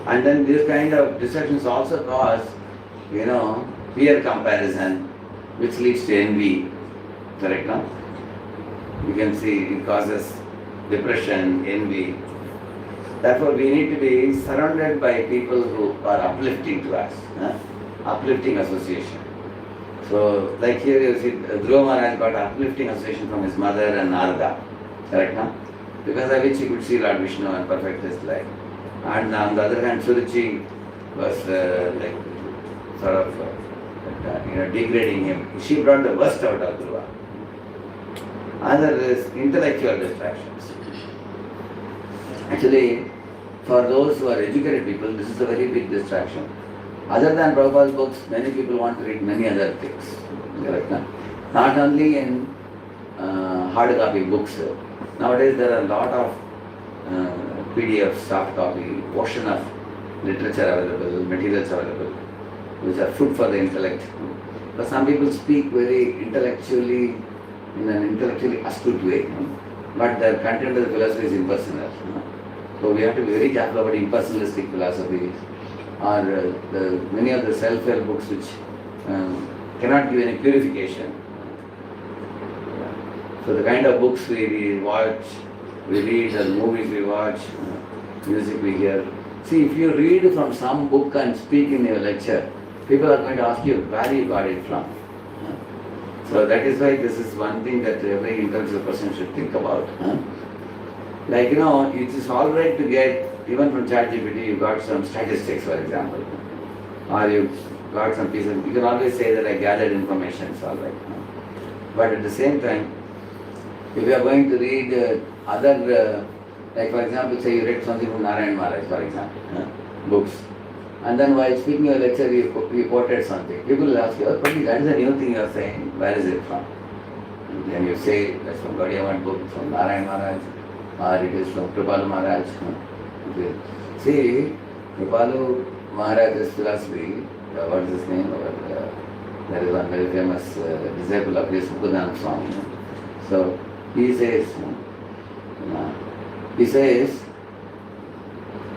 And then this kind of distractions also cause, peer comparison, which leads to envy. Correct, no? You can see it causes depression, envy. Therefore, we need to be surrounded by people who are uplifting to us, uplifting association. So, like here you see, Dhruva Maharaj got uplifting association from his mother and Narada. Correct, no? Because of which he could see Lord Vishnu and perfect his life. And on the other hand, Suruchi was degrading him. She brought the worst out of Dhruva. Other is intellectual distractions. Actually, for those who are educated people, this is a very big distraction. Other than Prabhupada's books, many people want to read many other things. Correct? Not only in hard copy books. Nowadays there are a lot of PDFs, soft copy, ocean of literature available, materials available, which are food for the intellect. But some people speak very intellectually, in an intellectually astute way, but their content of the philosophy is impersonal. So we have to be very careful about impersonalistic philosophy or many of the self-help books which cannot give any purification. So the kind of books we watch, we read, the movies we watch, music we hear. See, if you read from some book and speak in your lecture, people are going to ask you where you got it from. So that is why this is one thing that every intellectual person should think about. Like, it is all right to get, even from ChatGPT, you got some statistics, for example. Or you got some pieces, you can always say that I gathered information, it's all right. But at the same time, if you are going to read other, like for example, say you read something from Narayan Maharaj, for example, books, and then while speaking a lecture, you quoted something. People will ask you, oh, that is a new thing you are saying, where is it from? And then you say, that's from Gaudiya book, from Narayan Maharaj, or it is from Kripalu Maharaj. Okay. See, Kripalu Maharaj's philosophy, what is his name? There is one very famous disciple of his, Mukundana Swami. So, he says,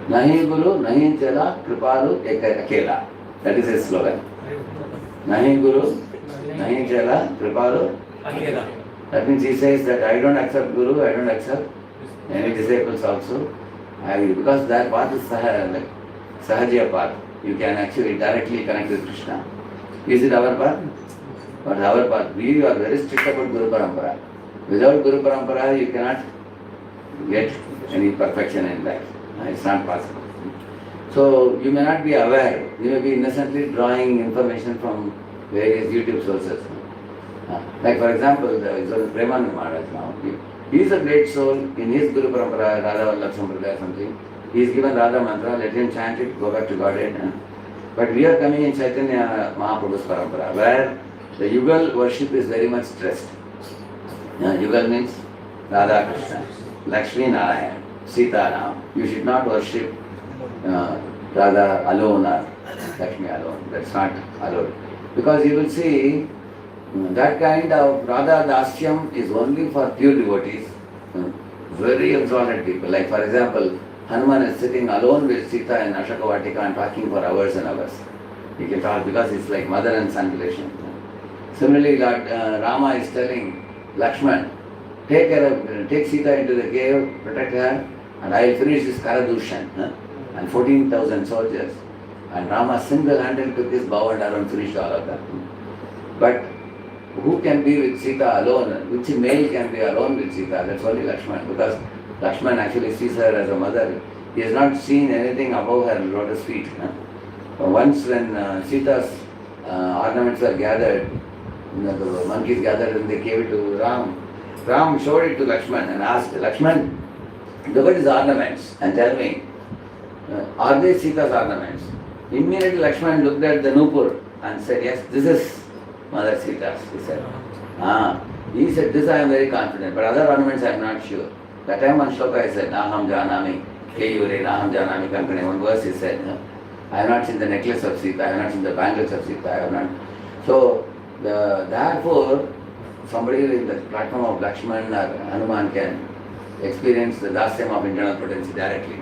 Nahi Guru, Nahi Chela, Kripalu, Akela. That is his slogan. Nahi Guru, Nahi Chela, Kripalu, Akela. That means he says that I don't accept Guru, I don't accept any disciples also. Because that path is Sahaja path. You can actually directly connect with Krishna. Is it our path? But our path. We are very strict about Guru Parampara. Without Guru Parampara, you cannot get any perfection in life. It's not possible. So you may not be aware. You may be innocently drawing information from various YouTube sources. Like for example, the Premanand Maharaj now. He is a great soul. In his Guru Parampara, Radha Vallabh Sampradaya or something, he is given Radha Mantra, let him chant it, go back to Godhead. But we are coming in Chaitanya Mahaprabhu's Parampara, where the Yugal worship is very much stressed. Yugal means Radha Krishna, Lakshmi Narayan, Sita Ram. You should not worship Radha alone or Lakshmi alone. That's not allowed. Because you will see that kind of Radha Dasyam is only for pure devotees, very exalted people. Like for example, Hanuman is sitting alone with Sita in Ashokavatika and talking for hours and hours. He can talk because it's like mother and son relation. Similarly, Lord, Rama is telling Lakshman, take Sita into the cave, protect her, and I will finish this Karadushan. And 14,000 soldiers. And Rama single-handedly took his bow and arrow and finished all of that. But who can be with Sita alone? Which male can be alone with Sita? That's only Lakshman. Because Lakshman actually sees her as a mother. He has not seen anything above her lotus feet. Once when Sita's ornaments were gathered, the monkeys gathered and they gave it to Ram. Ram showed it to Lakshman and asked, Lakshman, look at his ornaments and tell me, are they Sita's ornaments? Immediately Lakshman looked at the Nupur and said, yes, this is Mother Sita's, he said. He said, this I am very confident, but other ornaments I am not sure. That time one shloka I said, Naham Janami, Keyure, Naham Janami Kankane. One verse he said, I have not seen the necklace of Sita, I have not seen the bangles of Sita, I have not. So, therefore, somebody in the platform of Lakshman or Hanuman can experience the dasyam of internal potency directly.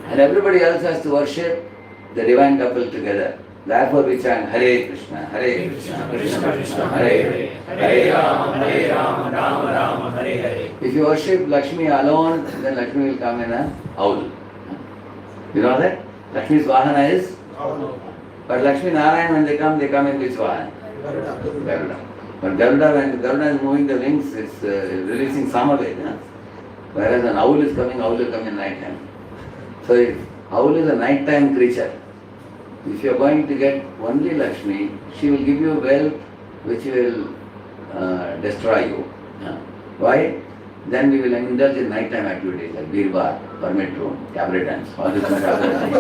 And everybody else has to worship the divine couple together. Therefore we chant Hare Krishna, Hare Krishna, Krishna Krishna, Hare Hare, Hare Rama, Rama Rama, Hare Hare. If you worship Lakshmi alone, then Lakshmi will come in a owl. You know that? Lakshmi's Vahana is? But Lakshmi Narayan, when they come in which Vahana? Garuda. But Garuda, when Garuda is moving the wings, it's releasing Samaved. Whereas an owl is coming, owl will come in night time. So if owl is a nighttime creature, if you are going to get only Lakshmi, she will give you wealth which will destroy you. Why? Then we will indulge in nighttime activities like beer bar, permit room, cabaret dance, all this kind of things.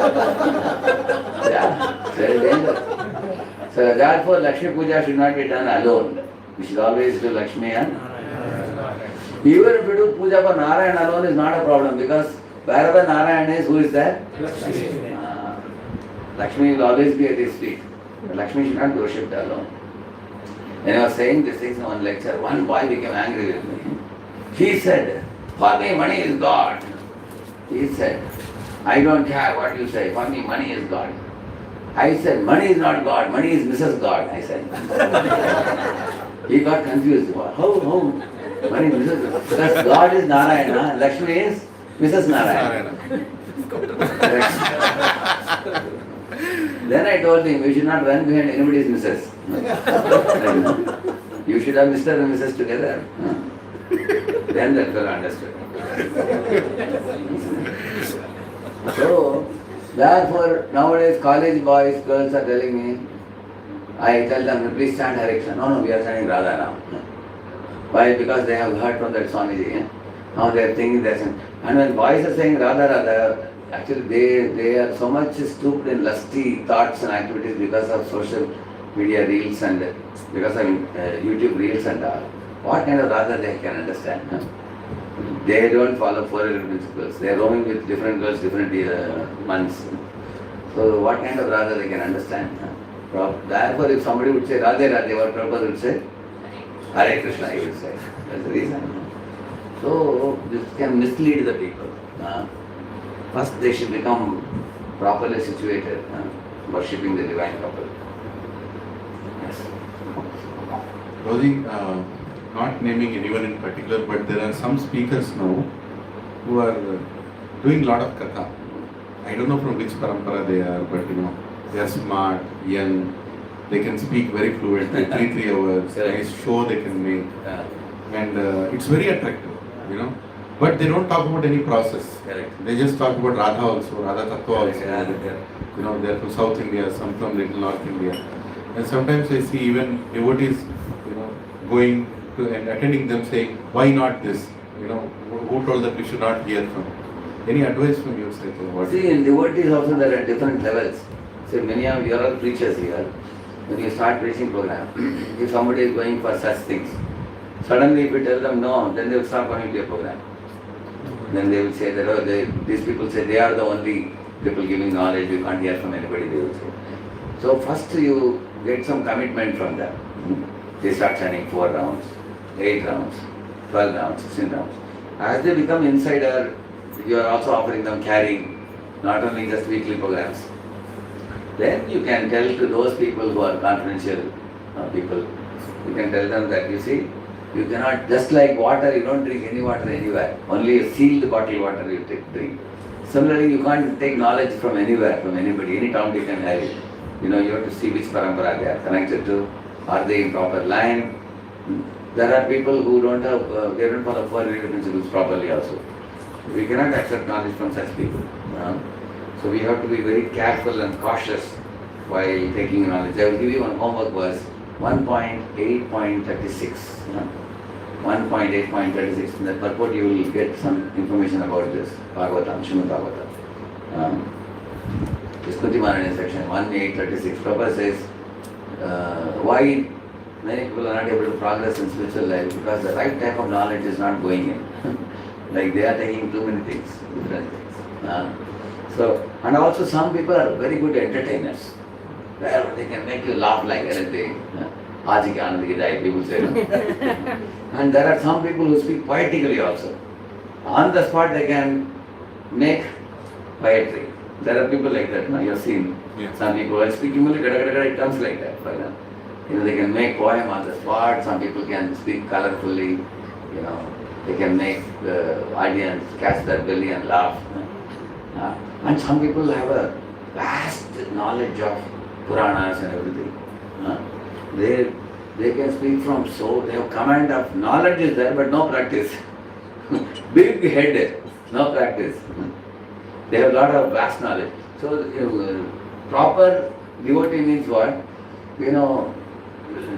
Yeah, very dangerous. So therefore Lakshmi Puja should not be done alone. We should always do Lakshmi and even if you do Puja for Narayan alone is not a problem, because wherever Narayan is, who is there? Lakshmi will always be at his feet. But Lakshmi should not be worshipped alone. When I was saying these things in one lecture, one boy became angry with me. He said, for me money is God. He said, I don't care what you say, for me money is God. I said, money is not God, money is Mrs. God, I said. He got confused. How? Money is Mrs. God. Because God is Narayana, Lakshmi is Mrs. Narayana. Then I told him, you should not run behind anybody's Mrs. You should have Mr. and Mrs. together. Then that fellow understood. So, therefore, nowadays college boys, girls are telling me, I tell them, please chant Hare Krishna. No, we are chanting Radha now. Why? Because they have heard from that Swamiji. Now they are thinking this. And when boys are saying Radha, Radha, actually they are so much stooped in lusty thoughts and activities because of social media reels and because of YouTube reels and all. What kind of Radha they can understand? They don't follow 4 principles. They are roaming with different girls, different months. So what kind of Radha they can understand? Therefore, if somebody would say Radhe Radhe, what purpose would say? Hare Krishna, he would say. That's the reason. So this can mislead the people. First they should become properly situated, worshipping the divine couple. Yes. Rosie, not naming anyone in particular, but there are some speakers now who are doing a lot of katha. I don't know from which parampara they are, but they are smart, young, they can speak very fluently, 3 hours, Correct. nice show they can make, Yeah, and it's very attractive. But they don't talk about any process. correct. They just talk about Radha also, Radha Tattva also. Yeah. They're from South India, some from little North India. And sometimes I see even devotees, going to and attending them saying, why not this? Who told that we should not hear from? Any advice from your side? What? See, in devotees also there are different levels. See, many of you are all preachers here. When you start preaching program, if somebody is going for such things, suddenly if you tell them no, then they will start coming to your program. Then they will say that, these people say they are the only people giving knowledge, we can't hear from anybody, they will say. So first you get some commitment from them. They start chanting 4 rounds, 8 rounds, 12 rounds, 16 rounds. As they become insider, you are also offering them carrying, not only just weekly programs. Then you can tell to those people who are confidential people, you can tell them that you see, you cannot, just like water, you don't drink any water anywhere, only a sealed bottle water you drink. Similarly, you can't take knowledge from anywhere, from anybody, any town you can have it. You have to see which parampara they are connected to, are they in proper line. There are people who don't have, they don't follow 4 principles properly also. We cannot accept knowledge from such people. So we have to be very careful and cautious while taking knowledge. I will give you one homework verse, 1.8.36. 1.8.36. In the purport you will get some information about this. Bhagavatam, Srimad Bhagavatam. Viskunti Maharani section 1.8.36. Prabhupada says, why many people are not able to progress in spiritual life? Because the right type of knowledge is not going in. Like they are taking too many things, different things. And also some people are very good entertainers. They can make you laugh like anything. Aaj ki aanand ki jai, people say. And there are some people who speak poetically also. On the spot they can make poetry. There are people like that, you have seen. Yeah. Some people are speaking only, it comes like that for them. They can make poem on the spot, some people can speak colorfully, they can make the audience catch their belly and laugh. And some people have a vast knowledge of Puranas and everything. They can speak from soul, they have command of knowledge is there but no practice. Big head, no practice. They have a lot of vast knowledge. So proper devotee means what?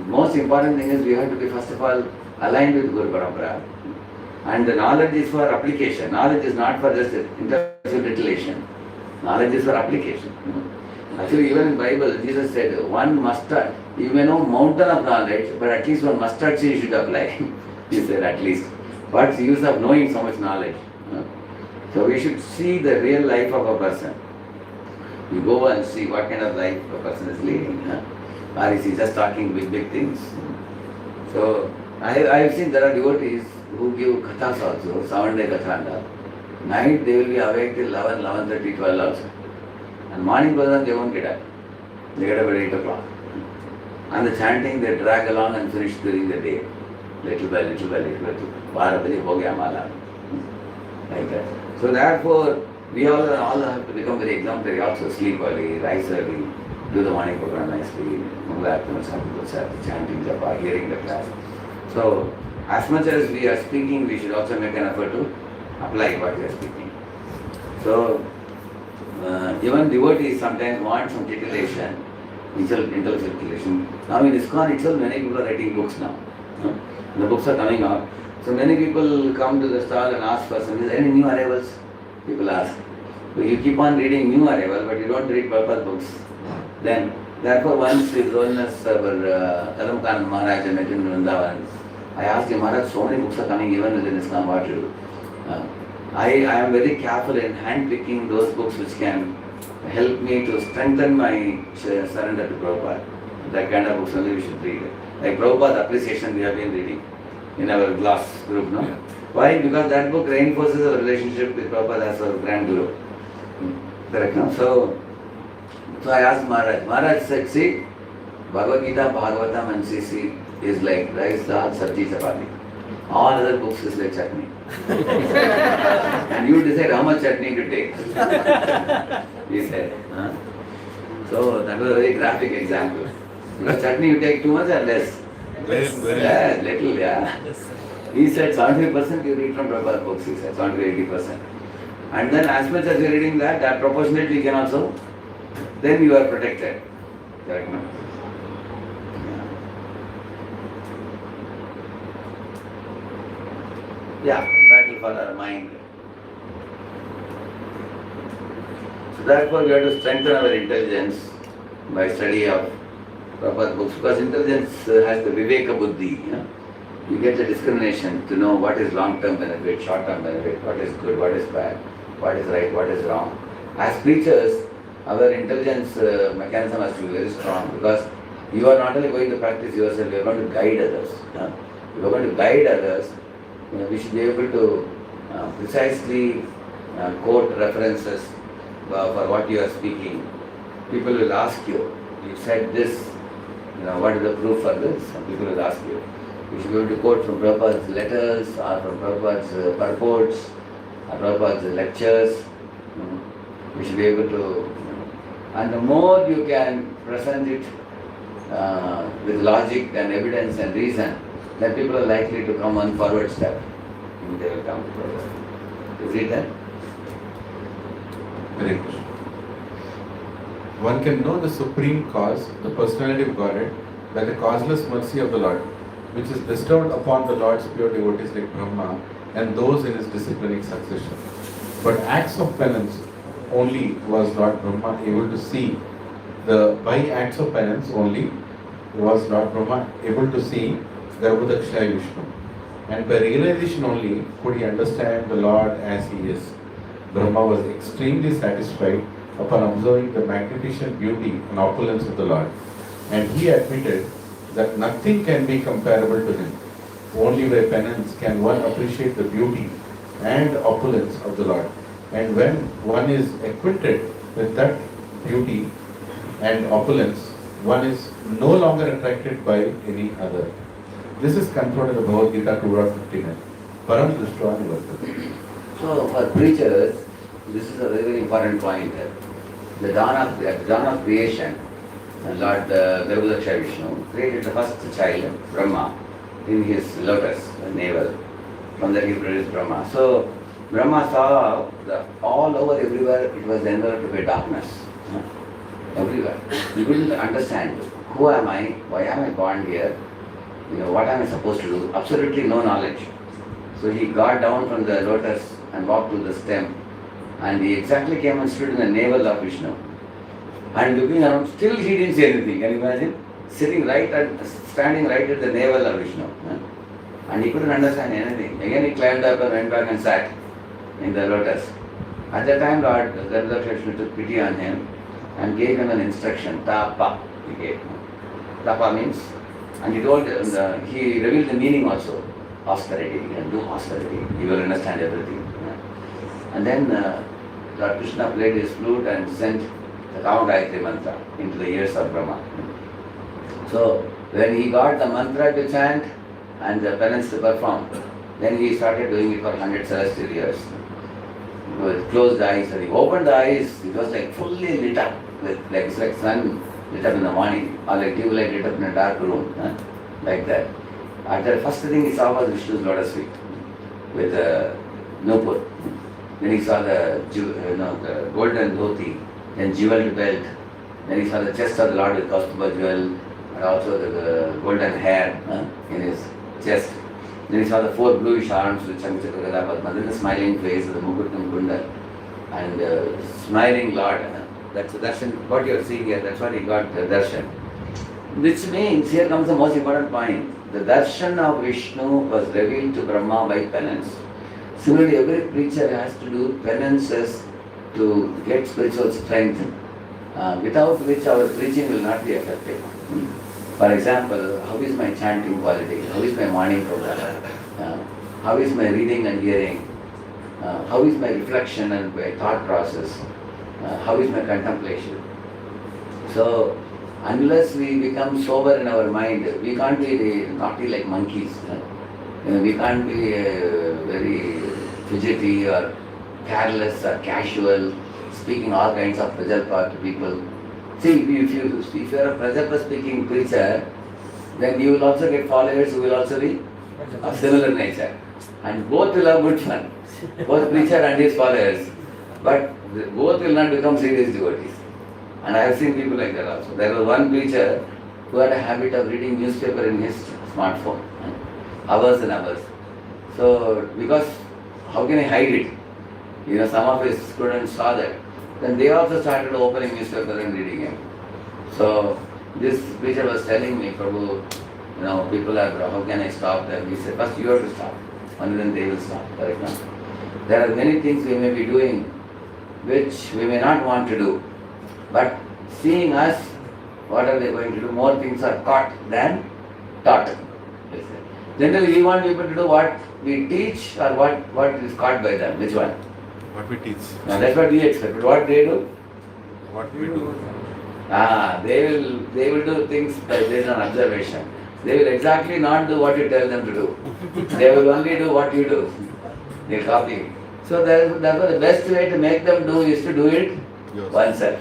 Most important thing is we have to be first of all aligned with Guru Parampara. And the knowledge is for application. Knowledge is not for just intellectual titillation. Knowledge is for application. Actually, even in Bible, Jesus said, one mustard, you may know mountain of knowledge, but at least one mustard seed you should apply. He said, at least. What's the use of knowing so much knowledge? So we should see the real life of a person. You go and see what kind of life a person is leading. Or is he just talking big things? So I have seen there are devotees who give kathas also, 7-day katha and all. Night they will be awake till 11, 11:30, 12 also. And morning program they won't get up. They get up at 8 o'clock. And the chanting they drag along and finish during the day. Little by little by little by little. 12 baje ho gaya mala. Like that. So therefore, we all have to become very exemplary also. Sleep early, rise early, do the morning program nicely, move afternoon, some people start chanting japa, hearing the class. So as much as we are speaking, we should also make an effort to apply what we are speaking. So even devotees sometimes want some titillation, intellectual titillation. Now in ISKCON itself, many people are writing books now. The books are coming out. So many people come to the stall and ask for some, is there any new arrivals? People ask. So you keep on reading new arrival, but you don't read purpose books. Then, therefore once His Holiness Kadamkanand Maharaj met in Vrindavan, I asked him, Maharaj, so many books are coming even within ISKCON, what to do? I am very careful in hand-picking those books which can help me to strengthen my surrender to Prabhupada. That kind of books only we should read. Like Prabhupada's appreciation we have been reading in our class group, no? Yeah. Why? Because that book reinforces our relationship with Prabhupada as our grand guru. Correct, no? So I asked Maharaj said, see, Bhagavad Gita, Bhagavatam and CC is like rice, dal, sabji, chapati. All other books is like chutney. And you decide how much chutney to take. He said. Huh? So that was a very graphic example. Because chutney you take too much or less? Yeah, little, yeah. He said 75% you read from Prabhupada books, he said, 70-80%. And then as much as you are reading that proportionately you can also, then you are protected. Correct, no? Yeah, battle for our mind. So therefore we have to strengthen our intelligence by study of Prabhupada books, because intelligence has the Viveka Buddhi. You get the discrimination to know what is long-term benefit, short-term benefit, what is good, what is bad, what is right, what is wrong. As preachers, our intelligence mechanism has to be very strong, because you are not only going to practice yourself, you are going to guide others. If you are going to guide others, we should be able to precisely quote references for what you are speaking. People will ask you, you said this, what is the proof for this? And people will ask you. You should be able to quote from Prabhupada's letters, or from Prabhupada's purports, or Prabhupada's lectures. You should be able to, and the more you can present it with logic and evidence and reason, then people are likely to come on forward step. And they will come forward. Is it that? Hare Krishna. One can know the supreme cause, the personality of Godhead, by the causeless mercy of the Lord, which is bestowed upon the Lord's pure devotees like Brahma and those in his disciplining succession. But acts of penance only was Lord Brahma able to see. By acts of penance only was Lord Brahma able to see Garbhodakshaya Vishnu. And by realization only could he understand the Lord as he is. Brahma was extremely satisfied upon observing the magnificent beauty and opulence of the Lord. And he admitted that nothing can be comparable to him. Only by penance can one appreciate the beauty and opulence of the Lord. And when one is acquainted with that beauty and opulence, one is no longer attracted by any other. This is confirmed in the Bhagavad Gita 2.59. Param Drishtva Nivartate. So for preachers, this is a very, very important point. At the dawn of creation, Lord Garbhodakshaya Vishnu created the first child, Brahma, in his lotus navel. From that he produced Brahma. So Brahma saw all over, everywhere, it was enveloped by darkness. Everywhere. He couldn't understand, who am I, why am I born here, what am I supposed to do? Absolutely no knowledge. So he got down from the lotus and walked to the stem, and he exactly came and stood in the navel of Vishnu. And looking around, still he didn't see anything. Can you imagine? Standing right at the navel of Vishnu. And he couldn't understand anything. Again he climbed up and went back and sat in the lotus. At that time, Lord Garbhodakshaya Vishnu took pity on him and gave him an instruction, tapa, he gave. Tapa means, and he told, he revealed the meaning also, austerity, you can do austerity, you will understand everything. And then Lord Krishna played his flute and sent the Kama Gayatri mantra into the ears of Brahma. So when he got the mantra to chant and the penance to perform, then he started doing it for 100 celestial years. With closed eyes, and he opened the eyes, it was like fully lit up, it's like sun lit up in the morning, or like dew light lit up in a dark room, like that. And the first thing he saw was Vishnu's lotus feet with nupur. Then he saw the golden dhoti, then jeweled belt. Then he saw the chest of the Lord with Kaustubha jewel, and also the golden hair in his chest. Then he saw the four bluish arms with Shankachakra Gada Padma, then the smiling face of the Mukutam Kundal, and smiling Lord. That's the darshan, what you are seeing here, that's what he got the darshan. Which means, here comes the most important point, the darshan of Vishnu was revealed to Brahma by penance. Similarly, every preacher has to do penances to get spiritual strength, without which our preaching will not be effective. For example, how is my chanting quality? How is my morning program? How is my reading and hearing? How is my reflection and my thought process? How is my contemplation? So, unless we become sober in our mind, we can't be naughty like monkeys. We can't be very fidgety or careless or casual, speaking all kinds of pressure part to people. See, if you are a pressure speaking preacher, then you will also get followers who will also be of similar nature. And both will have good fun, both preacher and his followers. But both will not become serious devotees. And I have seen people like that also. There was one preacher who had a habit of reading newspaper in his smartphone, hours and hours. So, because how can I hide it? Some of his students saw that. Then they also started opening newspaper and reading it. So, this preacher was telling me, Prabhu, people are, how can I stop them? He said, first you have to stop, and then they will stop. Correct? No? There are many things we may be doing which we may not want to do. But seeing us, what are they going to do? More things are caught than taught. Generally, we want people to do what we teach or what is caught by them. Which one? What we teach. Now, that's what we expect. But what they do? What we do. They will do things based on observation. They will exactly not do what you tell them to do. They will only do what you do. They copy. So therefore the best way to make them do is to do it oneself.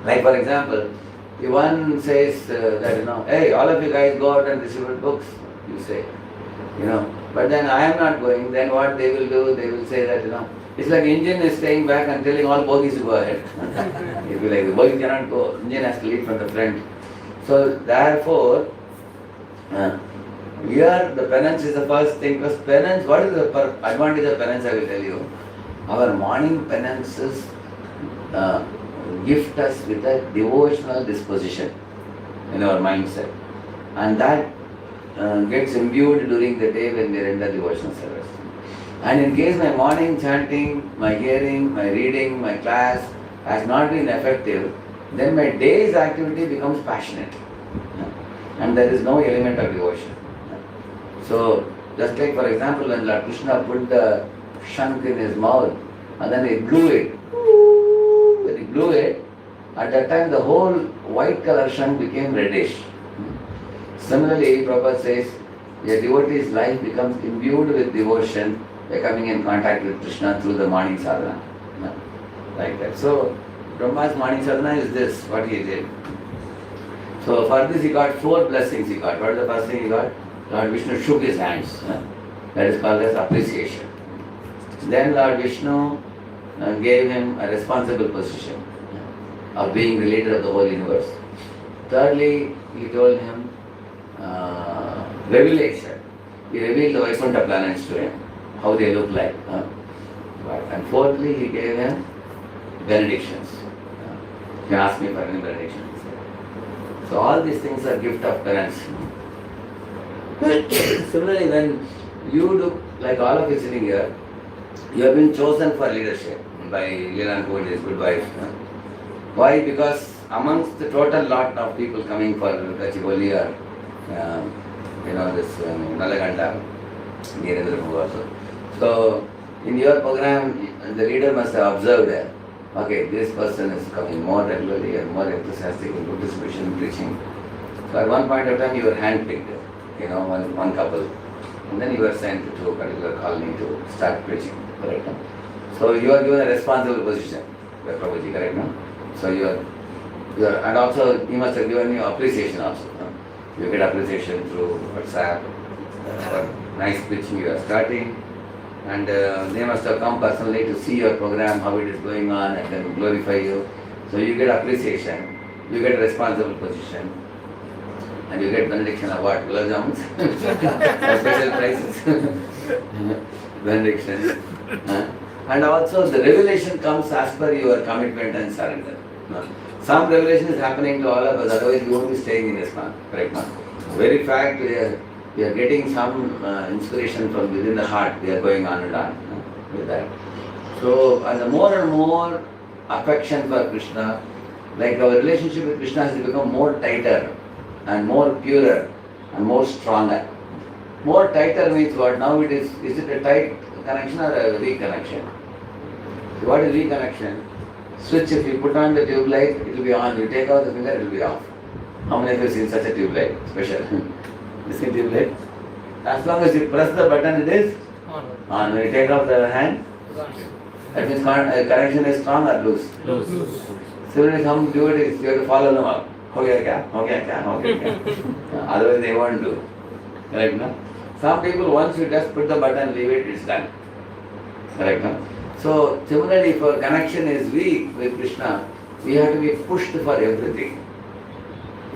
Like for example, if one says that hey, all of you guys go out and distribute books, you say, but then I am not going, then what they will do, they will say that, it's like engine is staying back and telling all bogies to go ahead. It will be like the bogies cannot go, engine has to lead from the front. So therefore, here the penance is the first thing. Because penance, what is the advantage of penance, I will tell you. Our morning penances gift us with a devotional disposition in our mindset. And that gets imbued during the day when we are in the devotional service. And in case my morning chanting, my hearing, my reading, my class has not been effective, then my day's activity becomes passionate. And there is no element of devotion. So, just like for example, when Lord Krishna put the shank in his mouth and then he blew it, when he blew it, at that time the whole white color shank became reddish. Similarly, Prabhupada says, a devotee's life becomes imbued with devotion by coming in contact with Krishna through the morning sadhana. Like that. So, Brahma's morning sadhana is this, what he did. So, for this he got 4 blessings he got. What is the first thing he got? Lord Vishnu shook his hands. That is called as appreciation. Then Lord Vishnu gave him a responsible position of being the leader of the whole universe. Thirdly, he told him revelation. He revealed the Vaikuntha planets to him, how they look like. And fourthly, he gave him benedictions. He asked me for any benediction. So all these things are gift of parents. Similarly, when you do, like all of you sitting here, you have been chosen for leadership by Leela and his good wife. Why? Because amongst the total lot of people coming for Gachibowli or this Nalaganda, Nirendra also. So in your program, the leader must have observed that, okay, this person is coming more regularly and more enthusiastic in good distribution preaching. So at one point of time you were handpicked, one couple, and then you were sent to a particular colony to start preaching, correct? So you are given a responsible position by Prabhuji, correct? No? So you are, and also he must have given you appreciation also. You get appreciation through WhatsApp for nice preaching you are starting, and they must have come personally to see your program, how it is going on, and then glorify you. So you get appreciation, you get a responsible position, and you get benediction of what? Gulab jamuns? Special prizes. Benediction. And also the revelation comes as per your commitment and surrender. Some revelation is happening to all of us, otherwise we won't be staying in ISKCON. Correct? Very fact, we are getting some inspiration from within the heart. We are going on and on with that. So, and the more and more affection for Krishna, like our relationship with Krishna has become more tighter and more purer and more stronger. More tighter means what? Now it is it a tight connection or a weak connection? So what is weak connection? Switch, if you put on the tube light, it will be on. You take out the finger, it will be off. How many of you have seen such a tube light? Special. This is tube light. As long as you press the button, it is on. When you take off the hand, that means connection is strong or loose. Similarly, some devotees, you have to follow them up. हो गया क्या? हो गया क्या? हो गया क्या? Otherwise, they won't do. Correct, no? Some people, once you just put the button, leave it, it's done. Correct, no? So, similarly, if our connection is weak with Krishna, we have to be pushed for everything.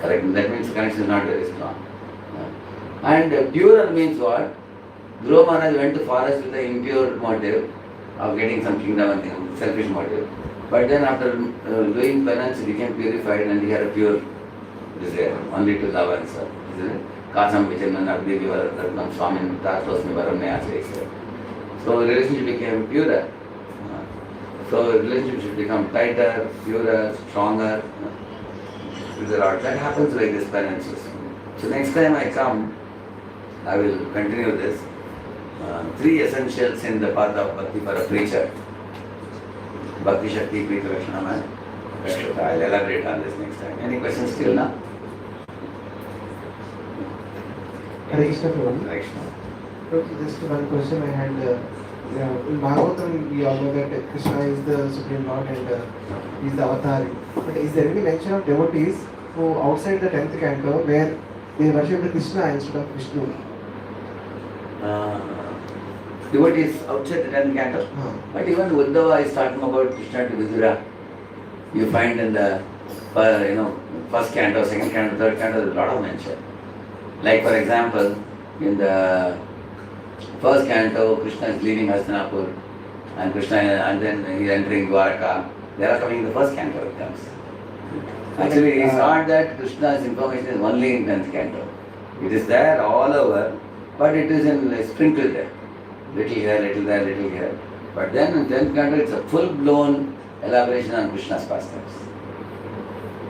Correct? That means connection is not very strong. And purer means what? Dhruva Maharaj went to forest with the impure motive of getting some kingdom and things, selfish motive. But then after doing penance, he became purified and he had a pure desire, only to love and serve. Isn't it? Kasam Vichanan Abdivi Varatnam Swamin Tatosmi Varamne Acharya. So relationship became purer. So relationship should become tighter, purer, stronger with the Lord. That happens like this penances. So next time I come, I will continue this. 3 essentials in the path of bhakti for a preacher. Bhakti Shakti, Priti Lakshana, and I'll elaborate on this next time. Any questions still now? Hare Krishna Prabhu. Hare Krishna. Prabhu, just one question I had. In Bhagavatam, we all know that Krishna is the Supreme Lord and he is the avatar. But is there any mention of devotees who outside the 10th canto where they worship Krishna instead of Vishnu? Devotees outside the 10th canto. But even Uddhava is talking about Krishna to Vidura. You find in the first canto, second canto, third canto, there is a lot of mention. Like for example, in the first canto, Krishna is leaving Hastinapur and then he is entering Dwarka. They are coming in the first canto it comes. Actually, it's not that Krishna's information is only in 10th canto. It is there all over, but it is sprinkled there. Little here, little there, little here. But then in 10th canto, it's a full-blown elaboration on Krishna's pastimes.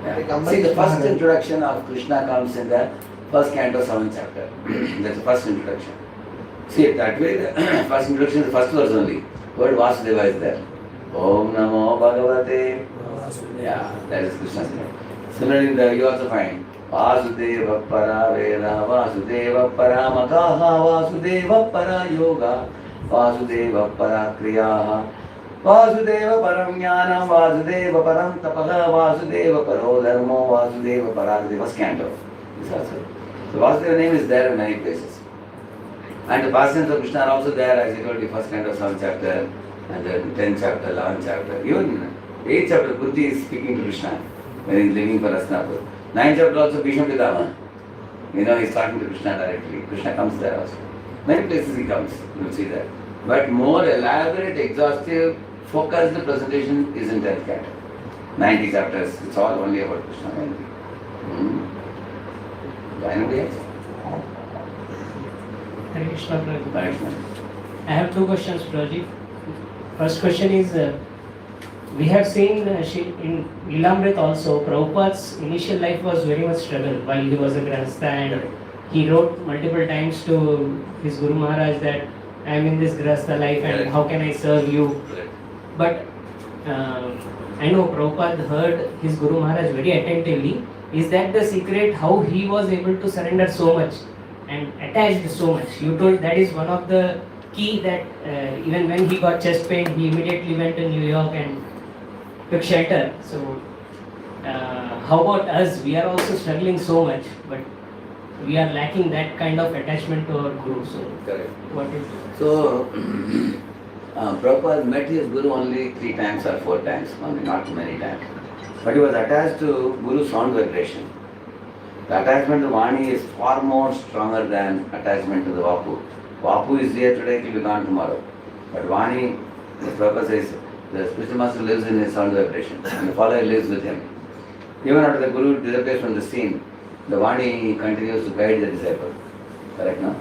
Yeah. See, the first introduction of Krishna comes in the first canto, 7th chapter. That's the first introduction. See it that way, the first introduction is the first verse only. Word Vasudeva is there. Om Namo Bhagavate. Yeah, that is Krishna's name. Similarly, you also find Vasudeva Para Veda, Vasudeva Para Makaha, Vasudeva Para Yoga, Vasudeva Para Kriyaha, Vasudeva Param Jnanam, Vasudeva Param Tapaha, Vasudeva Paro Dharmo, Vasudeva Para. The first canto is also. So Vasudeva name is there in many places. And the pastimes of Krishna are also there, as I told you, first canto, 7th chapter, and then 10th chapter, 11th chapter. Even 8th chapter, Buddhi is speaking to Krishna when he is leaving for Hastinapur. 9th chapter also, Bhishma Pitama. He's talking to Krishna directly. Krishna comes there also. Many places he comes, you will see that. But more elaborate, exhaustive, focused presentation is in 10th canto. 90 chapters, it's all only about Krishna. Anybody else? Hare Krishna, Prabhu. Hare Krishna. I have 2 questions, Prabhuji. First question is, we have seen in Lilamrit also, Prabhupada's initial life was very much struggle while he was a Grahastha, and he wrote multiple times to his Guru Maharaj that I am in this Grahastha life and how can I serve you. But I know Prabhupada heard his Guru Maharaj very attentively. Is that the secret how he was able to surrender so much and attached so much? You told that is one of the key that even when he got chest pain, he immediately went to New York and took shelter. So how about us? We are also struggling so much, but we are lacking that kind of attachment to our Guru. So Correct. what is it? So, Prabhupada met his Guru only 3 times or 4 times, only not many times. But he was attached to Guru's sound vibration. The attachment to Vani is far more stronger than attachment to the Vapu. Vapu is here today, it will be gone tomorrow. But Vani, the purpose is, the spiritual master lives in his sound vibration and the follower lives with him. Even after the Guru disappears from the scene, the Vani continues to guide the disciple. Correct, no?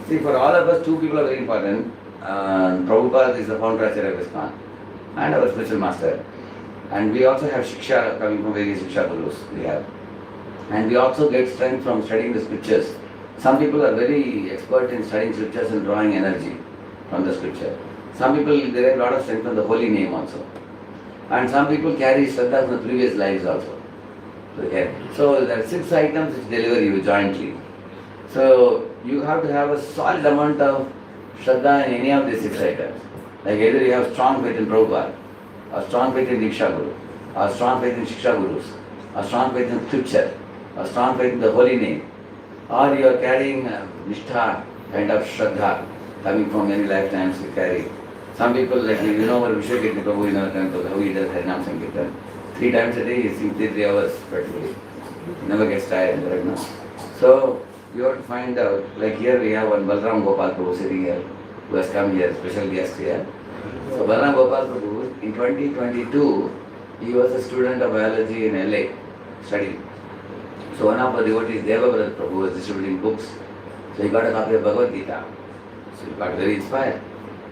See, for all of us, 2 people are very important. Prabhupada is the founder of ISKCON and our spiritual master. And we also have Shiksha coming from various Shiksha Gurus we have. And we also get strength from studying the scriptures. Some people are very expert in studying scriptures and drawing energy from the scripture. Some people derive a lot of strength from the holy name also. And some people carry Shraddha from the previous lives also. So there are 6 items which deliver you jointly. So you have to have a solid amount of Shraddha in any of these 6 items. Like either you have strong faith in Prabhupada, or strong faith in Diksha Guru, or strong faith in Shiksha Gurus, or strong faith in Scripture, or strong faith in the holy name, or you are carrying Nishtha kind of Shraddha coming from many lifetimes you carry. Some people like you know our Vishwakirti Prabhu in our temple, how he does Harinam Sankirtan. 3 times a day he sings 3 hours practically. He never gets tired right now. So you have to find out, like here we have one Balram Gopal Prabhu sitting here, who has come here, special guest here. So Balram Gopal Prabhu, in 2022, he was a student of biology in LA, studying. So one of our devotees, Devavrat Prabhu, was distributing books. So he got a copy of Bhagavad Gita. So he got very inspired.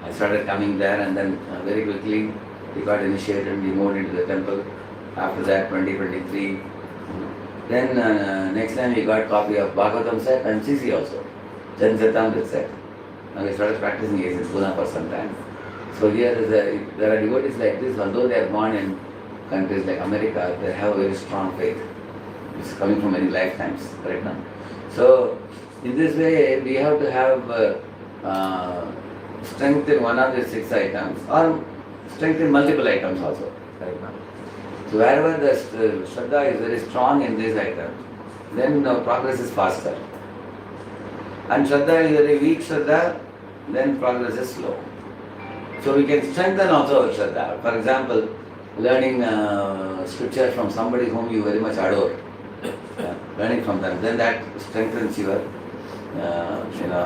I started coming there and then very quickly he got initiated and he moved into the temple. After that, 2023. Then next time he got copy of Bhagavatam set and CC also, Jan Satamrit set. And we started practicing it in Pune for some time. So here is there are devotees like this, although they are born in countries like America, they have a very strong faith. It's coming from many lifetimes right now. So in this way, we have to have strength in one of the 6 items, or strength in multiple items also right now. So wherever the Shraddha is very strong in these items, then progress is faster. And Shraddha is very weak Shraddha, then progress is slow. So we can strengthen also our Shraddha. For example, learning scripture from somebody whom you very much adore, learning from them, then that strengthens your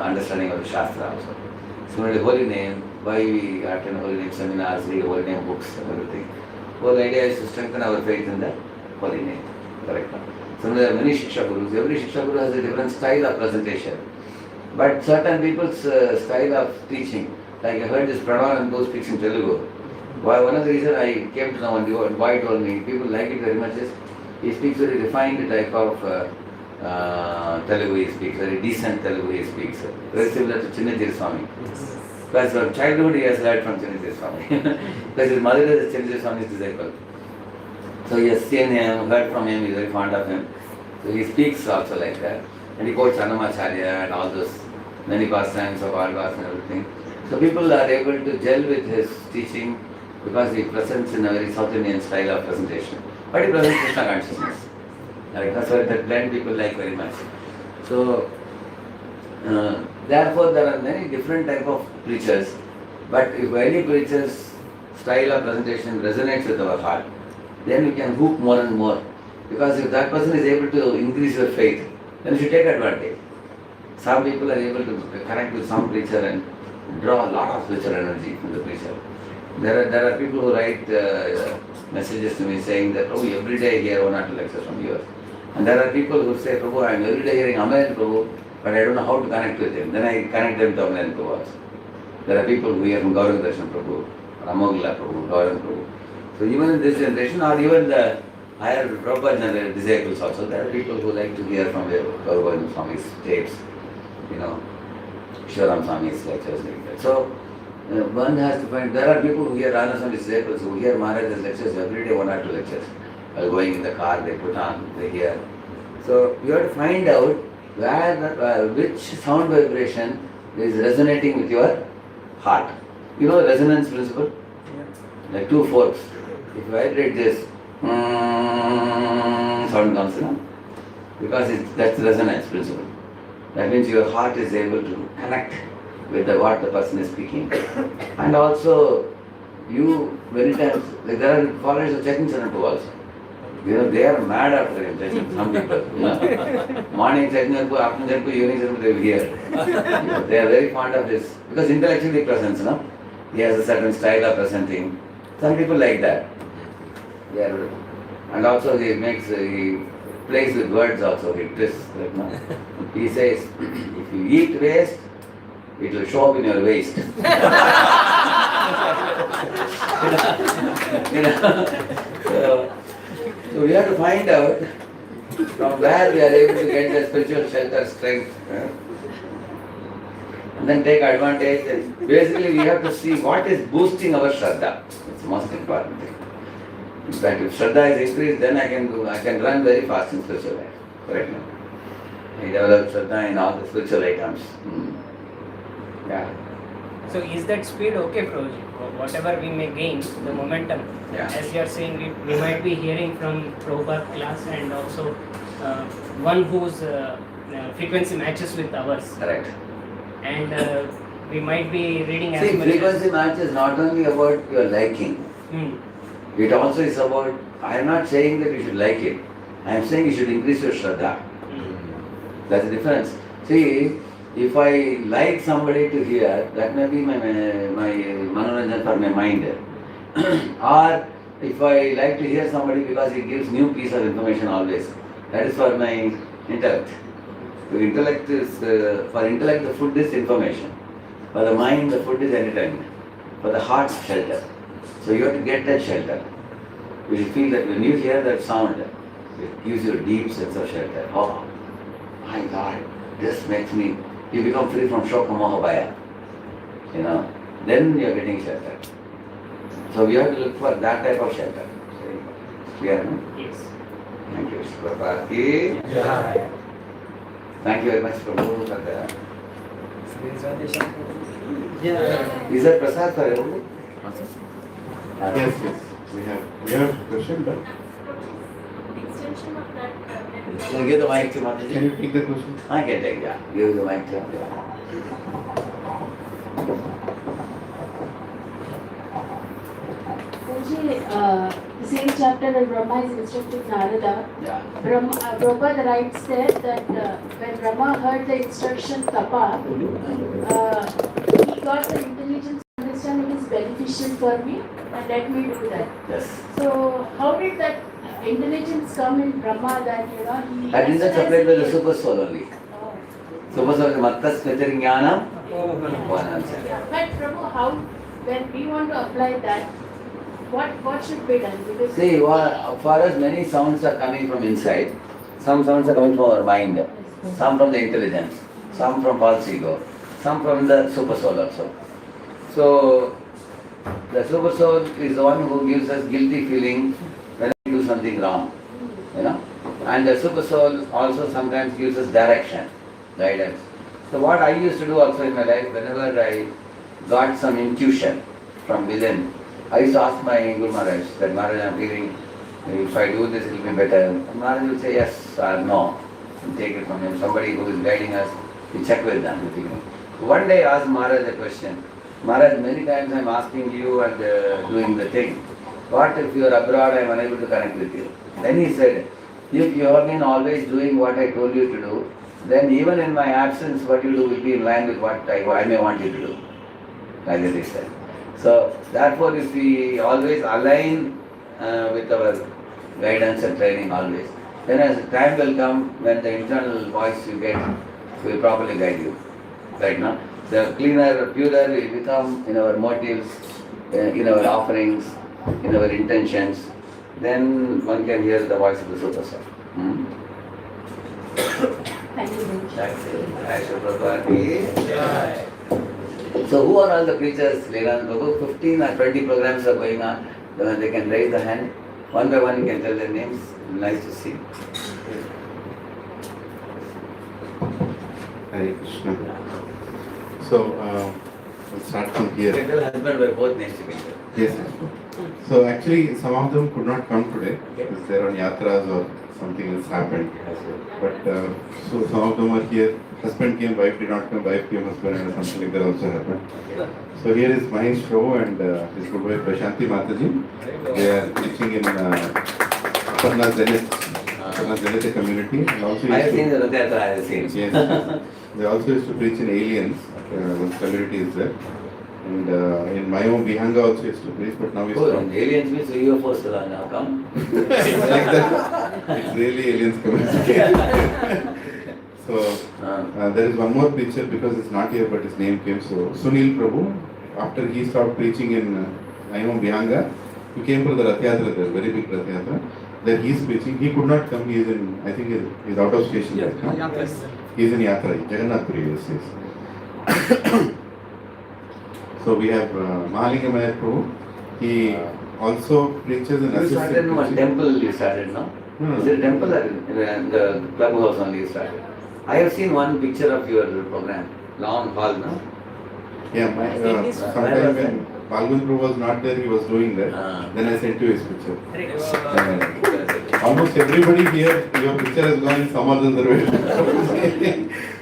understanding of the Shastra also. Similarly, holy name, why we attend holy name seminars, read holy name books and everything. Whole idea is to strengthen our faith in the holy name. Correct? So there are many Shiksha Gurus. Every Shiksha Guru has a different style of presentation. But certain people's style of teaching, like I heard this Pranav Ghosh speaks in Telugu. Why one of the reasons I came to know and why told me people like it very much is he speaks very refined type of Telugu he speaks, very decent Telugu he speaks. Very similar to Chinnajiri Swami. Because from childhood he has learned from Chinnajiri Swami. Because his mother is a Chinnajiri Swami's disciple. So he has seen him, heard from him, he is very fond of him. So he speaks also like that. And he quotes Annamacharya and all those many pastimes of Alvas and everything. So people are able to gel with his teaching because he presents in a very South Indian style of presentation. But he presents Krishna consciousness. Like that's why that blend people like very much. So therefore there are many different type of preachers. But if any preacher's style of presentation resonates with our heart, then we can hook more and more. Because if that person is able to increase your faith, then you should take advantage. Some people are able to connect with some preacher and draw a lot of spiritual energy from the preacher. There are people who write messages to me saying that, Prabhu, every day I hear 1 or 2 lectures from yours. And there are people who say, Prabhu, I am every day hearing Amayan Prabhu, but I don't know how to connect with him. Then I connect them to Amayan Prabhu also. There are people who hear from Gauranga Darshan Prabhu, Ramogila Prabhu, Gauranga Prabhu. So even in this generation, or even the higher Prabhupada disciples also, there are people who like to hear from their Gauranga Swami's tapes, Shivaram Swami's lectures like that. So one has to find, there are people who hear Rana Swami's disciples who hear Maharaj's lectures every day, 1 or 2 lectures. While going in the car, they put on, they hear. So you have to find out where, which sound vibration is resonating with your heart. You know resonance principle? Yeah. Like 2 forks. If you vibrate this, sound comes, because that's resonance principle. That means your heart is able to connect with what the person is speaking. And also, you many times, like there are followers of Chaitanya Charitamrita also. They are mad after him, some people. Morning Chaitanya Charitamrita, afternoon Chaitanya Charitamrita, evening Chaitanya Charitamrita, they will hear. They are very fond of this. Because intellectually presents, he has a certain style of presenting. Some people like that. And also he plays with words also, he twists. He says, if you eat waste, it will show up in your waist. So we have to find out from where we are able to get the spiritual shelter, strength. And then take advantage. And basically we have to see what is boosting our Shraddha. It's the most important thing. In fact, if Shraddha is increased, then I can run very fast in spiritual life. Correct? He develops Shraddha in all the spiritual items. Yeah. So is that speed okay, Prabhuji? Whatever we may gain, the momentum, Yeah. as you are saying, we might be hearing from Prabhupada class and also one whose frequency matches with ours. Correct. And we might be reading as See, much frequency match is not only about your liking. It also is about, I am not saying that you should like it. I am saying you should increase your Shraddha. That's the difference. See, if I like somebody to hear, that may be my manoranjan for my mind. Or if I like to hear somebody because it gives new piece of information always, that is for my intellect. For intellect, the food is information. For the mind, the food is entertainment. For the heart, shelter. So you have to get that shelter. You should feel that when you hear that sound, it gives you a deep sense of shelter. Oh, my God, this makes me, you become free from shoka moha bhaya. You know, then you are getting shelter. So we have to look for that type of shelter. Clear, no? Yes. Thank you, Mr. Prabhupada. Yeah. Thank you very much, Prabhu, for the... Is that prasad for everybody? Yes, yes. We have a question, but Extension of that. Can you give the mic to can Mataji? you take the question? I can take that. Give the mic to him. The same chapter when Brahma is instructing Narada, Yeah. Prabhupada writes there that when Brahma heard the instruction Tapa, he got the intelligence to understand it is beneficial for me and let me do that. Yes. So how did that intelligence come in Brahma that he... That is separate with the super soul only. Oh. Super soul is Mattas Kachari Jnanam. One answer. But Prabhu, how, when we want to apply that, what should be done? Because See, for us many sounds are coming from inside. Some sounds are coming from our mind. Some from the intelligence. Some from false ego. Some from the super soul also. So, the super soul is the one who gives us guilty feeling when we do something wrong. You know? And the super soul also sometimes gives us direction, guidance. So what I used to do also in my life, whenever I got some intuition from within, I used to ask my Guru Maharaj that Maharaj, I am feeling if I do this it will be better. And Maharaj will say yes or no. And take it from him. Somebody who is guiding us, we check with them. One day I asked Maharaj a question. Maharaj, many times I am asking you and doing the thing. What if you are abroad, I am unable to connect with you? Then he said, if you have been always doing what I told you to do, then even in my absence, what you do will be in line with what I may want you to do. Like that he said. So, therefore, if we always align with our guidance and training always, then as time will come when the internal voice you get will properly guide you. Right now, the cleaner, purer we become in our motives, in our offerings, in our intentions, then one can hear the voice of the Super Soul. thank you very much. That's it. Jai Prabhupada. So who are all the preachers? Leelan Prabhu, 15 or 20 programs are going on. They can raise the hand. One by one you can tell their names. Nice to see. Hare Krishna. So, we'll start from You can here. tell husband by both names together. Yes. So actually, some of them could not come today because they're on yatras or something else happened. But so some of them are here. Husband came, wife did not come. Wife came, husband, and something like that also happened. So here is Mahesh Prabhu and his good wife Prashanti Mataji. They are teaching in Aparna Zenith community, and also I have used seen to, the Rathayatra, I have seen. yes, they also used to preach in aliens. One community is there. And in my own Vihanga also used to preach, but now it's Oh, from aliens means UFOs will now come. it's like that. It's really aliens coming. So there is one more preacher because it's not here, but his name came. So Sunil Prabhu, after he stopped preaching in Naimam Vihanga, he came for the Rath Yatra there, very big Rath Yatra. There he is preaching. He could not come. He is in, I think he's out of station. Yeah. He is in Yatra, Jagannath Puri. Yes. So we have Mahalingam Prabhu. He also preaches in You started in one preaching. temple, you started, no? No, no. Is it a temple or in the clubhouse only you started? I have seen one picture of your program, long hall, no? Yeah, sometime when Palgun Prabhu was not there, he was doing that. Then I sent you his picture. Almost everybody here, your picture has gone in some other way.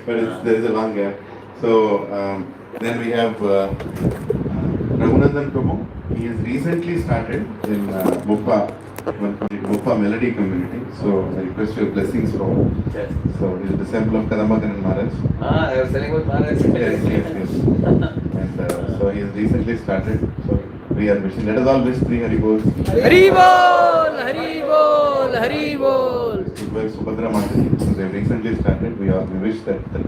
But there is a long gap. So then we have Raghunandan Prabhu. He has recently started in Muppa Melody community. So I request your blessings for him. Yes. So he is a disciple of Kadambakaran Maharaj. I was telling about Maharaj. Yes. And so he has recently started. So we are wishing. Let us all wish Sri Hari Bol. Hari Bol, Hari Bol, Hari Bol. Subhadra Mataji. So they have recently started. We wish that the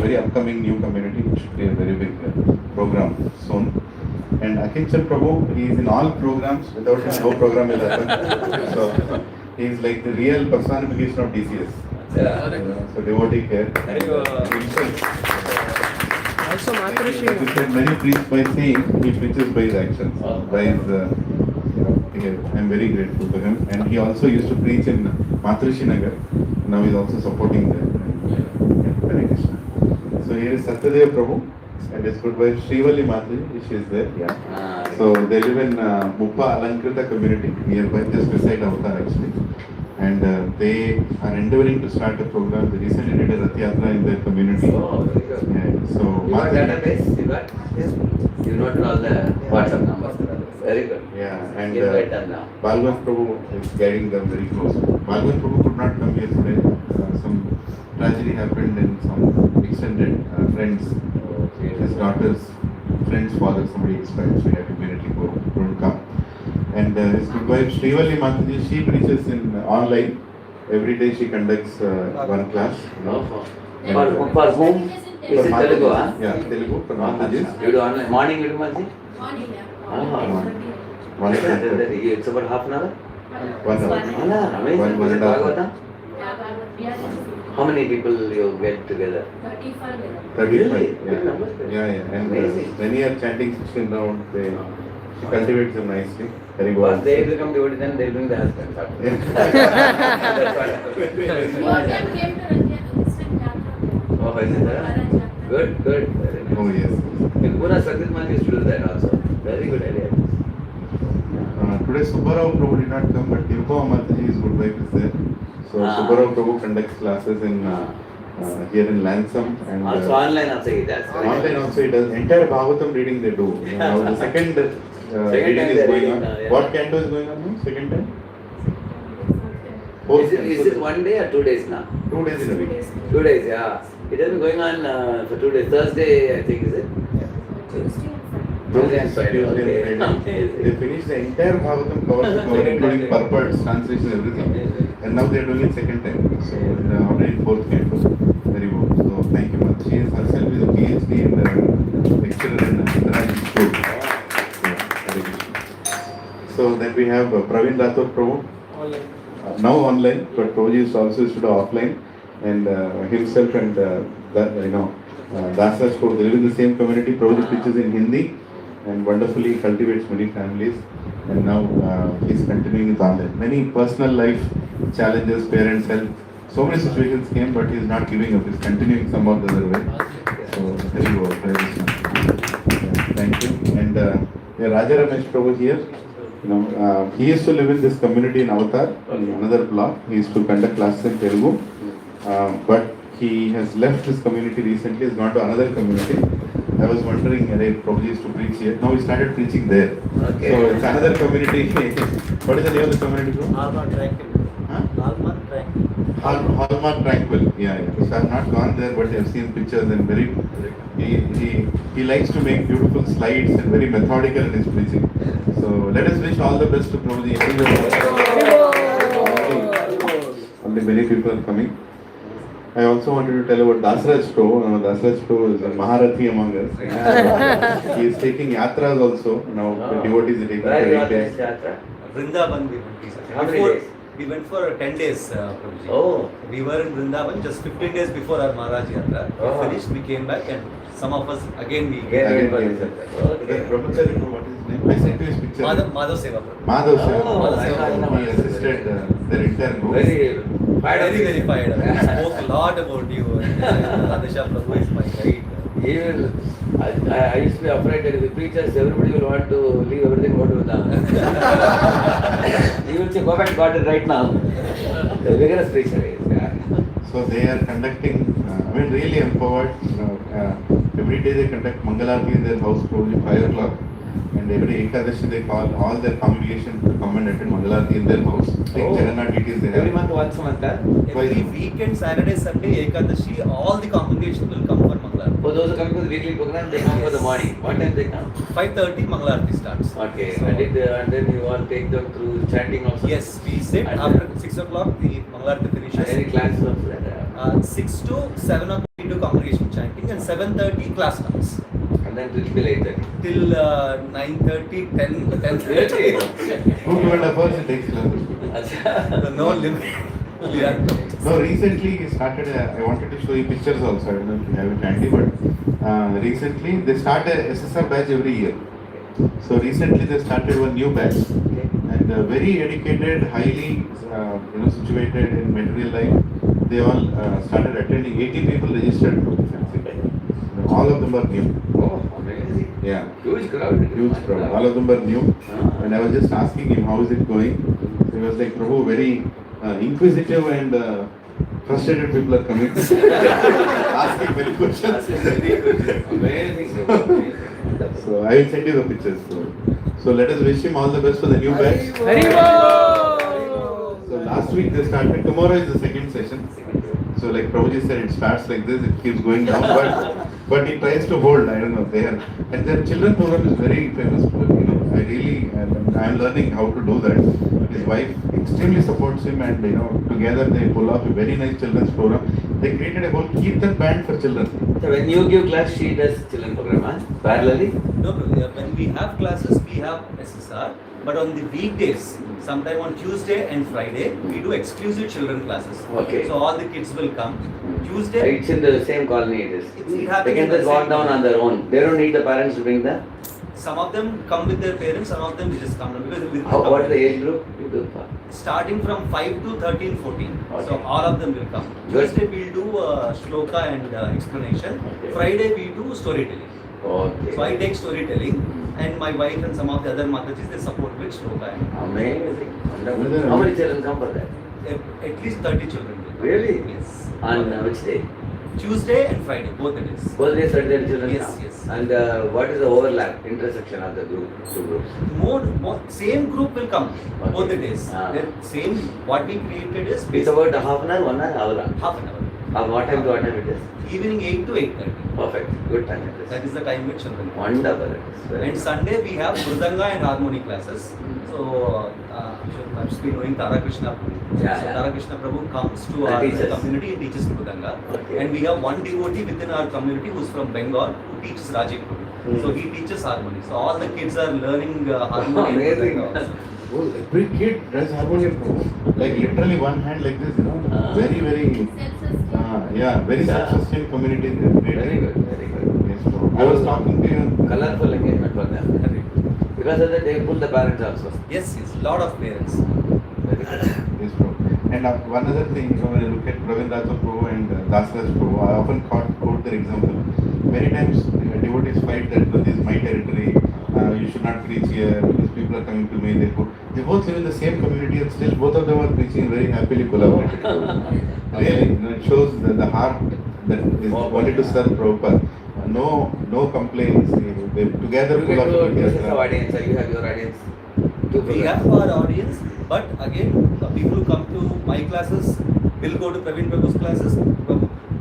very upcoming new community should be a very big program soon. And Akinchal Prabhu, he is in all programs. Without him, no program will happen. So he is like the real personification of DCS. So devotee care. Also, He said many preach by saying, he preaches by his actions. By his, I'm very grateful to him. And he also used to preach in Matrishi Nagar. Now he is also supporting that. Hare Krishna. So here is Satyadev Prabhu and his good wife Srivalli Mataji. She is there. Yeah. So they live in Muppa Alankrita community nearby, just beside Avatar actually. And they are endeavoring to start a program. They recently did a Rath Yatra in their community. Oh, very good. Yeah. So You got database? You got? Yes. You noted all the WhatsApp numbers. Very good. Yeah, and Get right done now. Balwan Prabhu is guiding them very close. Balwan Prabhu could not come here today. Some tragedy happened in some extended friends. His daughter's friend's father, somebody expired, so he had to immediately couldn't come. And his good wife Srivalli Mataji, she preaches in online. Every day she conducts one class. For whom? Is it Telugu? Huh? Yeah, Telugu for Matajis. You do online. Morning you do Maji? Morning, One It's about half an hour? 1 hour. Amazing. One and a half. Bhagavatam? How many people you get together? 35. Really? Yeah. And Amazing. many are chanting 16 rounds. She cultivates them nicely. Very well. Once they become devotee, then they bring the husband. Oh, is it that? Good. Very nice. Oh yes. In Pune, Sakrit Mali used to do that also. Very good idea. Today Subbarao Prabhu did not come, but Tirupama Mataji's good wife is there. So Subbarao Prabhu conducts classes in here in Lansam and Also online also he does. online also he does. Entire Bhagavatam reading they do. Now the second reading time is they're going reading, on. yeah. What canto is going on now? Second time? Is it 1 day or 2 days now? 2 days in a week. 2 days, yeah. It has been going on for 2 days. Thursday, I think, is it? Tuesday and Friday. Okay. They finished the entire Bhagavatam cover, including purports, translation, everything. And now they are doing it second time. So they are already in fourth canto. Very good. So thank you much. She is herself is a PhD in lecturer in International School. Very good. So then we have Praveen Rathod Prabhu. Now online, but Prabhuji is also used to do offline. And himself and Dasraj Prabhu, they live in the same community. Prabhuji preaches in Hindi and wonderfully cultivates many families. And now he's continuing his online. Many personal life challenges, parents' health, so many situations came, but he's not giving up. He's continuing some of the other way. So there you go. Thank you. And Raja Ramesh Prabhu here. He used to live in this community in Avatar, in another block. He used to conduct classes in Telugu. But he has left this community recently, has gone to another community. I was wondering, probably used to preach here. Now he started preaching there. Okay. So it's another community. What is the name of the community? Hallmark Tranquil. Huh? Hallmark Tranquil. Hallmark Tranquil. Yeah. So I have not gone there, but I have seen pictures and he likes to make beautiful slides and very methodical in his preaching. So let us wish all the best to Prabhuji. Only many people are coming. I also wanted to tell about Dasraj Prabhu. Dasraj Prabhu is a Maharathi among us. He is taking yatras also. Now the devotees are taking Where you are 8 days. Vrindavan we went. How many days? We went for 10 days. Prabhuji. Oh. We were in Vrindavan just 15 days before our Maharaj Yatra. Oh. We finished, we came back, and some of us again we Again, The Brahmachari, what is his name? I sent you his picture. Madhav Seva Prabhu. Madhav Seva. Oh, I saw him. He assisted their entire group. Very Very fired up. He spoke a lot about you. Radheshyam Prabhu is my guide. He will, I used to be afraid that if he preaches, everybody will want to leave everything, go to them. He will say, go back to God right now. The vigorous preacher is. Yeah. So they are conducting, really empowered. Every day they conduct Mangalarti in their house, probably 5 o'clock. And every Ekadashi they call all their congregation to come and attend Mangalarti in their house. Like Jagannath deities they have. Every month, once a month. Every weekend, Saturday, Sunday, Ekadashi, all the congregation will come for Mangalarti. For those who come for the weekly program, they come for the morning. What time they come? 5:30 Mangalarti starts. Okay, So, and then you all take them through chanting also? yes, we sit And after 6 o'clock, the Mangalarti And finishes. any classes of that? 6 to 7 o'clock we do congregation chanting and 7:30 class starts. And then till 8:30. Till 9:30, 10:30. Really? 2.5 hours it takes 11. No limit. Yeah. No, recently he started, I wanted to show you pictures also, I don't know if you have it handy, but recently they start a SSR batch every year. So recently they started one new batch and very educated, highly situated in material life. They all started attending, 80 people registered. All of them are new. Oh, amazing. Yeah. Huge crowd. Huge crowd. All of them are new. And I was just asking him how is it going. He was like, Prabhu, very inquisitive and frustrated people are coming. Asking many questions. Amazing. So I will send you the pictures. So let us wish him all the best for the new batch. So last week they started. Tomorrow is the second session. So like Prabhuji said, it starts like this, it keeps going down, but he tries to hold. I don't know. And their children program is very famous. I am learning how to do that. His wife extremely supports him, and together they pull off a very nice children's program. They created a whole Kirtan band for children. So when you give class, she does children program, huh? Parallelly? No, when we have classes, we have SSR. But on the weekdays, sometime on Tuesday and Friday, we do exclusive children classes. Okay. So all the kids will come. Tuesday. It's in the same colony it is. It happens They can in the just walk same down on their own. They don't need the parents to bring them. Some of them come with their parents, some of them just come down because What is the age group you do? starting from 5 to 13, 14. Okay. So all of them will come. Good. Tuesday we'll do shloka and explanation. Okay. Friday we do storytelling. Okay. So I take storytelling, and my wife and some of the other Matajis they support with shloka. Amazing. Wonderful. How many children come for that? At least 30 children will come. Really? Yes. On which day? Tuesday and Friday, both the days. Both days 30 children Yes, come? yes. And what is the overlap, intersection of the two groups? More same group will come both the days. Ah. The same what we created is It's about half an hour, 1 hour, half an hour. What time to what time it is? Evening 8 to 8:30. Perfect. Good time it is. That is the time with children. Wonderful. It is. Very And good. Sunday we have Mridanga and harmony classes. So you must be knowing Tara Krishna Prabhu. Yeah, So yeah. Tara Krishna Prabhu comes to And our teaches. community and teaches Mridanga. Okay. And we have one devotee within our community who's from Bengal who teaches Rajiv Prabhu. So he teaches harmony. So all the kids are learning harmony. and Amazing. Mridanga also. Oh, every kid does harmonium program. Like literally one hand like this, very, very, very self-sustained community. Very good. Very good. Yes, so I was talking to you. Colorful engagement for them. Because of that, they pull the parents also. Yes, lot of parents. Very good. Yes, bro. And one other thing, when I look at Ravindra Prabhu and Dasraj Prabhu, I often quote their example. Many times devotees fight that this is my territory, you should not preach here, because people are coming to me, they both live in the same community and still both of them are preaching very happily collaborating. Really, it shows the heart that is wanted to serve Prabhupada. No complaints, they together You pull get off to the choose the audience, you have your audience. We have our audience, but again, the people who come to my classes will go to Praveen Prabhu's classes.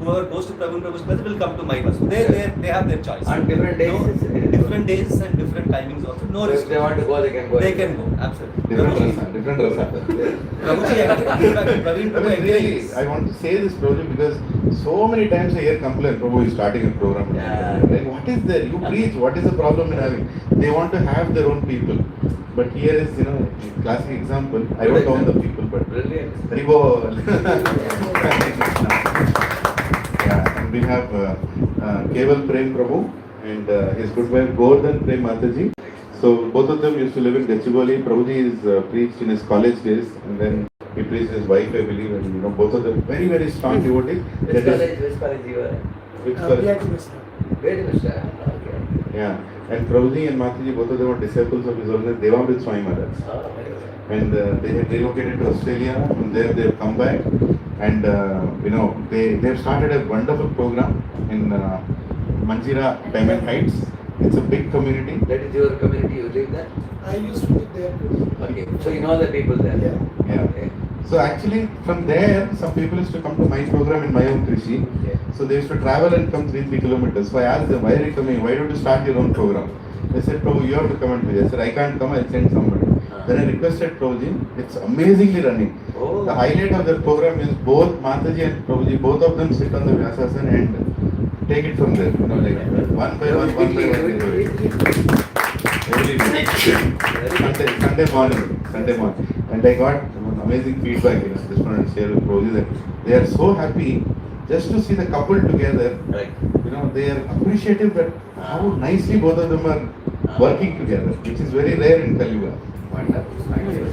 Whoever goes to Praveen Prabhu's classes will come to my class. They have their choice. On different days? No, different days and different timings also. No So if they want to go, they can go. They can go, absolutely. different rasa. Prabhuji, in fact, Praveen Prabhu Really, agrees. I want to say this project because so many times I hear complaint, Prabhu is starting a program. Yeah. Like, what is there? You preach, what is the problem in having? They want to have their own people. But here is, a classic example. I don't own the people, but Brilliant. Haribol. Yeah, and we have Keval Prem Prabhu and his good wife Govardhan Prem Mataji. So both of them used to live in Gachibowli. Prabhuji is preached in his college days, and then He preached his wife, I believe, and both of them very, very strong devotees. Which college you are? Which college? Very much. Okay. Yeah. And Prabhuji and Mataji, both of them were disciples of His Holiness Devamrit Swami Maharaj. Very good. And they had relocated to Australia. From there, they have come back, and they have started a wonderful program in Manjira Diamond Heights. It's a big community. That is your community, you live there? I used to live there too. Okay, so you know the people there? Yeah. Okay. So actually, from there, some people used to come to my program in my own Krishi. Okay. So they used to travel and come 3 kilometers. So I asked them, why are you coming? Why don't you start your own program? They said, Prabhu, you have to come and visit. I said, I can't come, I'll send somebody. Then I requested Prabhuji, it's amazingly running. Oh. The highlight of the program is both Mataji and Prabhuji, both of them sit on the Vyasasana and take it from there. One by one. Every day. Sunday morning. And I got amazing feedback, just wanted to share with Prabhuji that they are so happy just to see the couple together. Right. They are appreciative that how nicely both of them are working together, which is very rare in Kali Yuga. Wonderful. Thank you.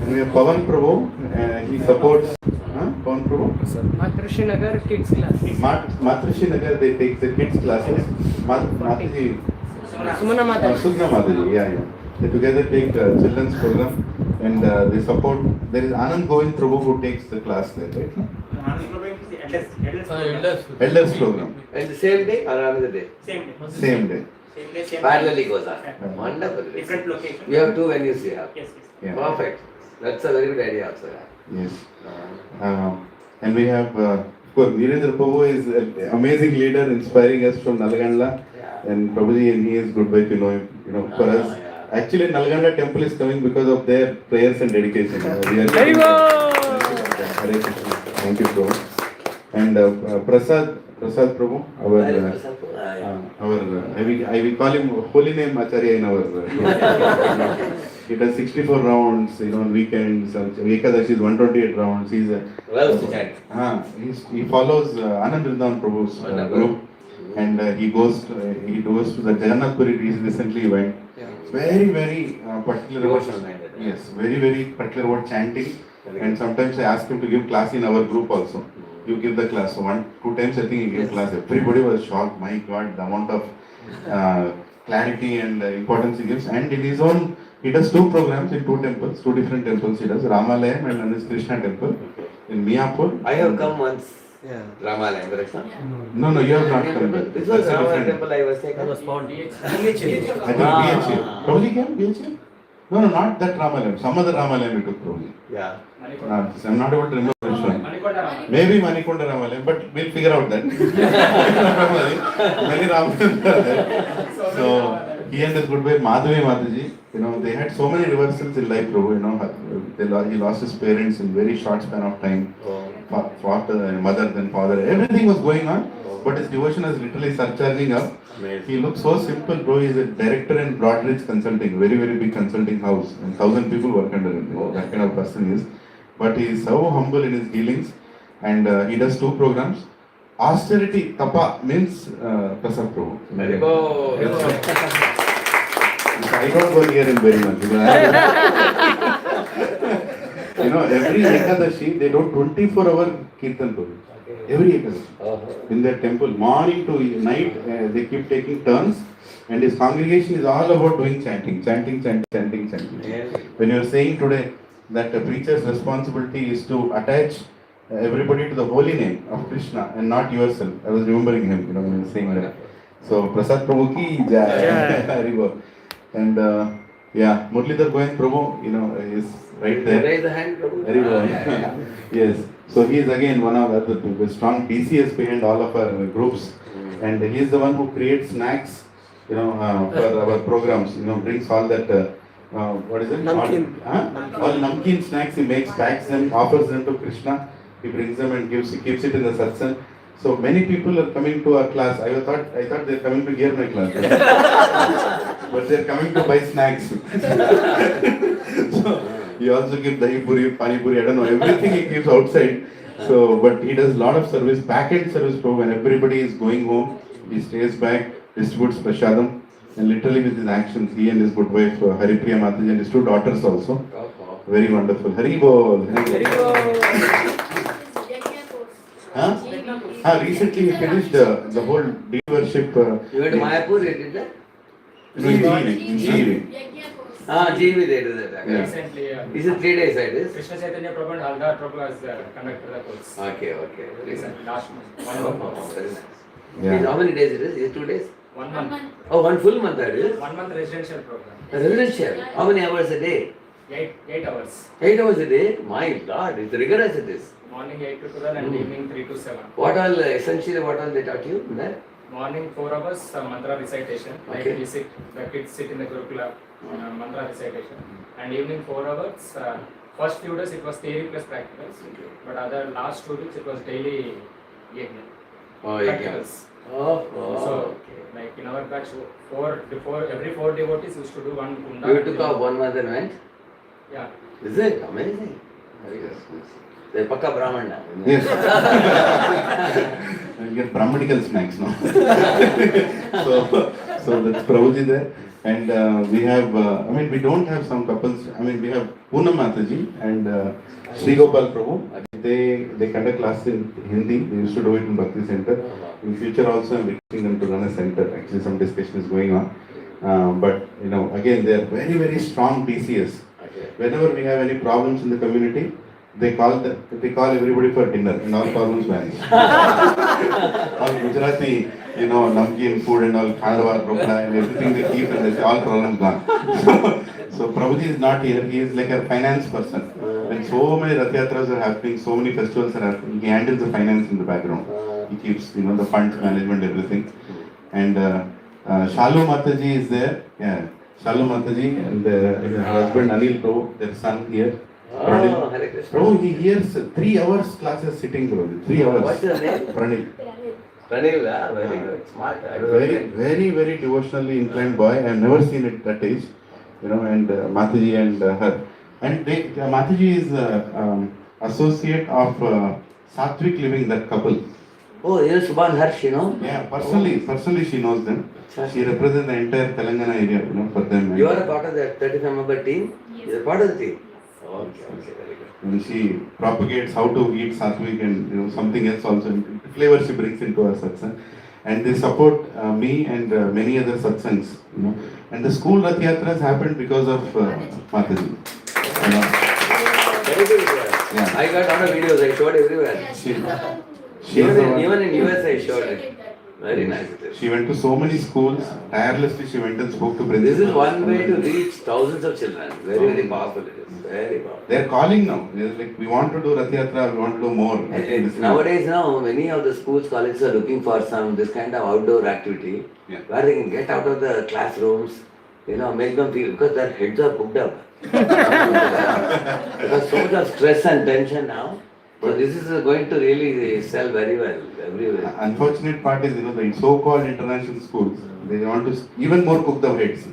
And we have Pavan Prabhu, he supports Pavan Prabhu. Matrishi Nagar Kids Class. Matrishi Nagar, they take the kids classes. Mataji, Sumana Mataji. Sugna Mataji, yeah. They together take children's program, and they support. There is Anand Govind Prabhu who takes the class there, right? Elders program. And the same day or another day? Same day. Parallelly goes on. Wonderful. Different location. You have 2 venues here. Yes. Yeah. Perfect. That's a very good idea also. Yes. And we have, of course, Virendra Prabhu is an amazing leader, inspiring us from Nalgandla. Yeah. And Prabhuji, and he is good way to know him. For us. Actually, Nalganda temple is coming because of their prayers and dedication. We are Very good. Hare Krishna. Thank you, Prabhu. And Prasad Prabhu, I will call him holy name Acharya in our. He does 64 rounds, on weekends. Ekadashi is 128 rounds. He's he follows Anand Vrindavan Prabhu's group, and he goes to the Jagannath Puri. He recently went. Very, very particular about very, very particular about chanting. And sometimes I ask him to give class in our group also. You give the class. So 1-2 times I think he gave class. Everybody was shocked. My God, the amount of clarity and importance he gives. And in his own, he does 2 programs in 2 temples, 2 different temples. He does Ramalayam and his Krishna temple in Miyapur. I have come once. Yeah. Ramalayam, correct? No, you have not come there. This was Ramalayam temple I was taken. I was found. I think BHA. Probably came BHA? No, not that Ramalayam. Some other Ramalayam we took probably. Yeah. I'm not able to remember which one. Maybe Manikonda Ramalayam, but we'll figure out that. Many Ramalayams are there. So he and his good wife Madhavi Mataji, they had so many reversals in life, Prabhu. He lost his parents in very short span of time. Father and mother, then father. Everything was going on, but his devotion is literally surcharging up. He looks so simple, bro. He's a director in Broadridge Consulting, very, very big consulting house, and 1,000 people work under him. That kind of person he is. But he is so humble in his dealings, and he does 2 programs. Austerity Tapa means Prasad Prabhu. I don't go near him very much. Every Ekadashi, they do 24-hour Kirtan Prabhu. Every Ekadashi. In their temple, morning to night, they keep taking turns. And his congregation is all about doing chanting. When you are saying today that a preacher's responsibility is to attach everybody to the holy name of Krishna and not yourself. I was remembering him, when he was saying that. So, Prasad Prabhu ki jai. And Murlidhar Govind Prabhu, is right there. Raise the hand, Prabhu. Very well. Yes. So he is again one of the strong TCS behind all of our groups. And he is the one who creates snacks, for our programs. Brings all that, what is it? Namkeen. All namkeen snacks he makes, packs them, offers them to Krishna. He brings them and keeps it in the satsang. So many people are coming to our class. I thought they're coming to hear my class. But they're coming to buy snacks. So he also gives dahi puri, pani puri, I don't know, everything he gives outside. So, but he does a lot of service, back-end service when everybody is going home. He stays back, distributes prashadam. and literally with his actions, he and his good wife Haripriya Mataji and his two daughters also. Very wonderful. Hari Bol. Hari Bol. Huh? Recently we finished the whole deep worship. You went to Mayapur, you did that? GV. GV they do that. Yeah. Recently, Is it 3 days like this? Krishna Chaitanya Prabhu and Haldar Prabhu has conducted the course. Okay. Recently, last month. One month. Very nice. Yeah. How many days it is? Is it 2 days? 1 month. Oh, 1 full month that is? 1 month residential program. Residential. How many hours a day? 8 hours. 8 hours a day? My Lord, it's rigorous it is. Morning 8 to 12 and evening 3 to 7. What all, essentially what all they taught you in that? Morning 4 hours mantra recitation. Okay. Like the kids sit in the Gurukula, mantra recitation. And evening 4 hours. First few days it was theory plus practicals. But other last 2 weeks it was daily yajna. Oh, Practicals. So, okay. like in our batch, every 4 devotees used to do one kunda. You took off 1 month and went? Yeah. Is it? Amazing. Very good. They're Pakka Brahman now. Yes. You get Brahmanical snacks now. so that's Prabhuji there. And we have, we don't have some couples. We have Poonam Mataji and Sri Gopal Prabhu. They conduct class in Hindi. They used to do it in Bhakti Center. In future also I'm requesting them to run a center. Actually some discussion is going on. But again they are very, very strong TCS. Whenever we have any problems in the community, they call everybody for dinner and all problems vanish. All Gujarati, namkeen food and all khandwa, rokla and everything they keep and they say all problems gone. So Prabhuji is not here, he is like a finance person. When so many Rath Yatras are happening, so many festivals are happening, he handles the finance in the background. He keeps, the funds management, everything. And Shalu Mataji is there. Yeah, Shalu Mataji and her husband Anil Prabhu, their son here. Prabhu, he hears 3 hours classes sitting, Prabhu. 3 hours. What's your name? Pranil. Pranil, very good, smart. Very, very, very devotionally inclined boy. I have never seen it that age. And Mataji and her. And Mataji is associate of Sattvic Living, that couple. Oh, yes, Subhan Harsh, Yeah, personally she knows them. She represents the entire Telangana area, for them. You are a part of that 35-member team? Yes. You are part of the team? Okay, very good. And she propagates how to eat sattvic and something else also. Flavor she brings into her satsang. And they support me and many other satsangs. And the school Rath Yatras happened because of Mataji. Very good. Yeah. I got a lot of videos, I showed everywhere. Even in US I showed it. Very nice. She went to so many schools, tirelessly she went and spoke to principals. This is one way to reach thousands of children. Very, very powerful it is. Very powerful. They are calling now. They are like, we want to do Rath Yatra, we want to do more. Nowadays many of the schools, colleges are looking for this kind of outdoor activity where they can get out of the classrooms, make them feel, because their heads are cooked up. Because so much of stress and tension now. So this is going to really sell very well everywhere. Unfortunate part is, the so-called international schools, they want to even more cook the heads.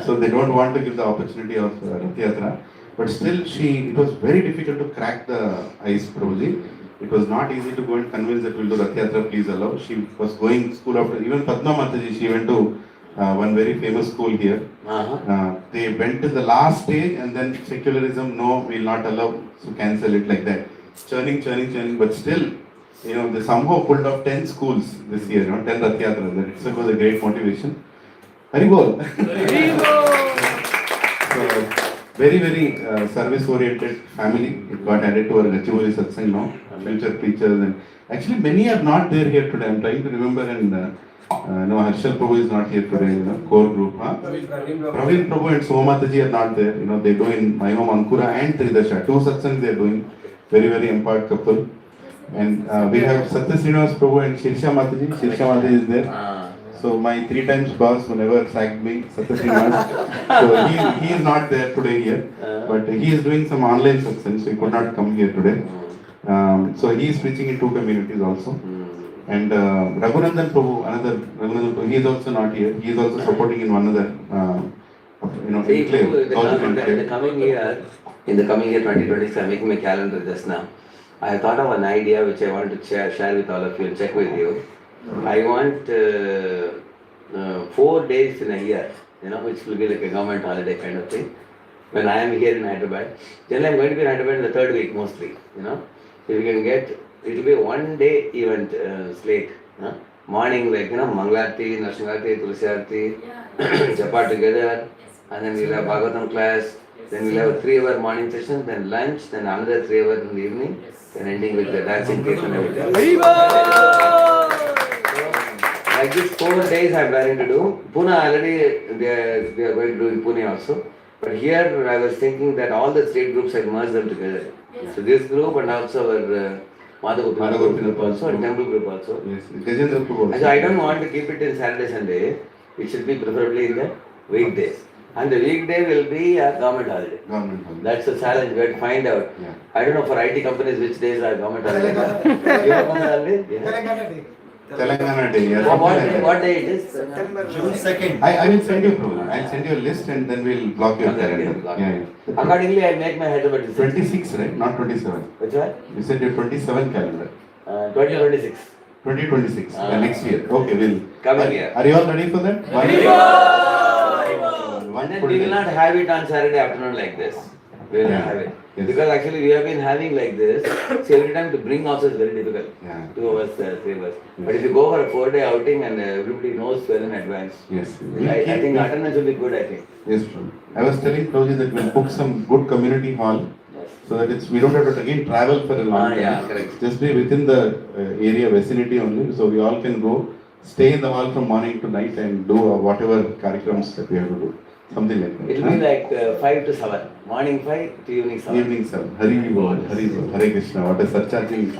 So they don't want to give the opportunity of Rath Yatra. But still, it was very difficult to crack the ice, Prabhuji. It was not easy to go and convince that we'll do Rath Yatra, please allow. She was going school after, even Padma Mataji, she went to one very famous school here. They went to the last stage and then secularism, no, we'll not allow, so cancel it like that. Churning, but still, they somehow pulled off 10 schools this year, 10 Rath Yatras. That itself was a great motivation. Hari Bol! So, very, very service-oriented family. It got added to our Gachibowli Satsang now, future preachers. And actually, many are not there here today. I'm trying to remember, and Harshal Prabhu is not here today, core group. Praveen Prabhu and Somataji are not there. They do in my home Ankura and Tridasha. 2 satsangs they are doing. Very, very empowered couple. And we have Satya Srinivas Prabhu and Shirsha Mataji. Shirsha Mataji is there. So my 3 times boss who never sacked me, Satya Srinivas. So he is not there today here. But he is doing some online satsang, so he could not come here today. So he is preaching in 2 communities also. And Raghunandan Prabhu, another Raghunandan Prabhu, he is also not here. He is also supporting in one other, enclave. In the coming year 2026, I'm making my calendar just now. I thought of an idea which I want to share with all of you and check with you. I want 4 days in a year, which will be like a government holiday kind of thing. When I am here in Hyderabad, generally I'm going to be in Hyderabad in the third week mostly, If you can get, it will be a 1-day event, slate. Morning, like, Mangalarti, Narshingarti, Tulsiarti, Japa together, and then we'll have Bhagavatam class, then we'll have a 3-hour morning session, then lunch, then another 3 hours in the evening, then ending with the dancing kids and everything. Like this 4 days I'm planning to do. Pune already, they are going to do in Pune also. But here I was thinking that all the state groups had merged them together. Yes. So this group and also our Madhagopinath group also and Temple group also. Yes, Gajendra group also. So I don't want to keep it in Saturday, Sunday. It should be preferably in the weekdays. And the weekday will be a government holiday. Government holiday. That's the challenge. We have to find out. Yeah. I don't know for IT companies which days are government holiday. You have government holiday? Yeah. Telangana Day. Yes. What day it is? June 2nd. I will send you through. I'll send you a list and then we'll block your calendar. Yeah. Accordingly, I'll make my Hyderabad decision. 26, right? Not 27. Which one? You said your 27 calendar. 2026. 2026. Next year. Okay, we'll. Coming year. Are you all ready for that? And then we will not have it on Saturday afternoon like this. We will not have it. Yes. Because actually we have been having like this. So every time to bring also is very difficult. Yeah. 2 hours, 3 hours. But if you go for a 4-day outing and everybody knows well in advance, Yes. I think attendance will be good, I think. Yes, true. I was telling Prabhuji that we'll book some good community hall so that we don't have to again travel for a long time. Yeah, correct. Just be within the area vicinity only, so we all can go, stay in the hall from morning to night and do whatever karikrams that we have to do. Something like that. It will be like 5 to 7. Morning 5 to evening 7. Evening 7. Hari Bol, Hari Bol, Hare Krishna. What a surcharging.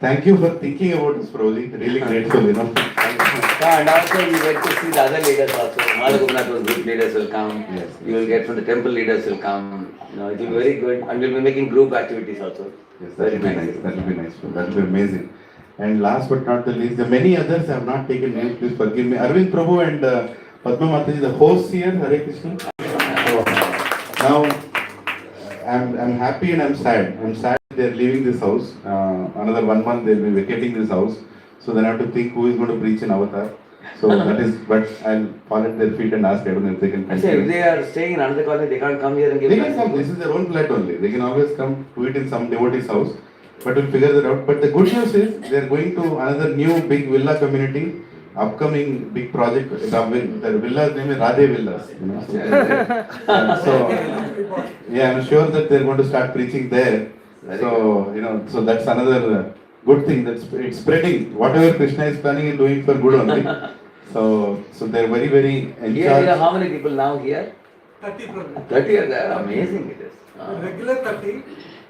Thank you for thinking about this, Prabhuji. Really grateful, And also you get to see the other leaders also. Madhagopinath group leaders will come. Yes. You will get from the temple leaders will come. It will be very good. And we'll be making group activities also. Yes, that will be nice. That will be nice. That will be amazing. And last but not the least, the many others have not taken names. Please forgive me. Arvind Prabhu and Padma Mataji, the hosts here. Hare Krishna. Now, I'm happy and I'm sad. I'm sad they're leaving this house. Another 1 month they'll be vacating this house. So then I have to think who is going to preach in Avatar. So that is, but I'll fall at their feet and ask everyone if they can continue. If they are staying in another college, they can't come here and give They can come. This is their own flat only. They can always come to it in some devotee's house. But we'll figure that out. But the good news is they are going to another new big villa community. Upcoming big project. The villa's name is Radhe Villas. So yeah, I'm sure that they're going to start preaching there. So so that's another good thing. It's spreading. Whatever Krishna is planning and doing for good only. So they're very, very in Here, charge. how many people now here? 30 probably. 30 are there. Amazing it is. Regular 30.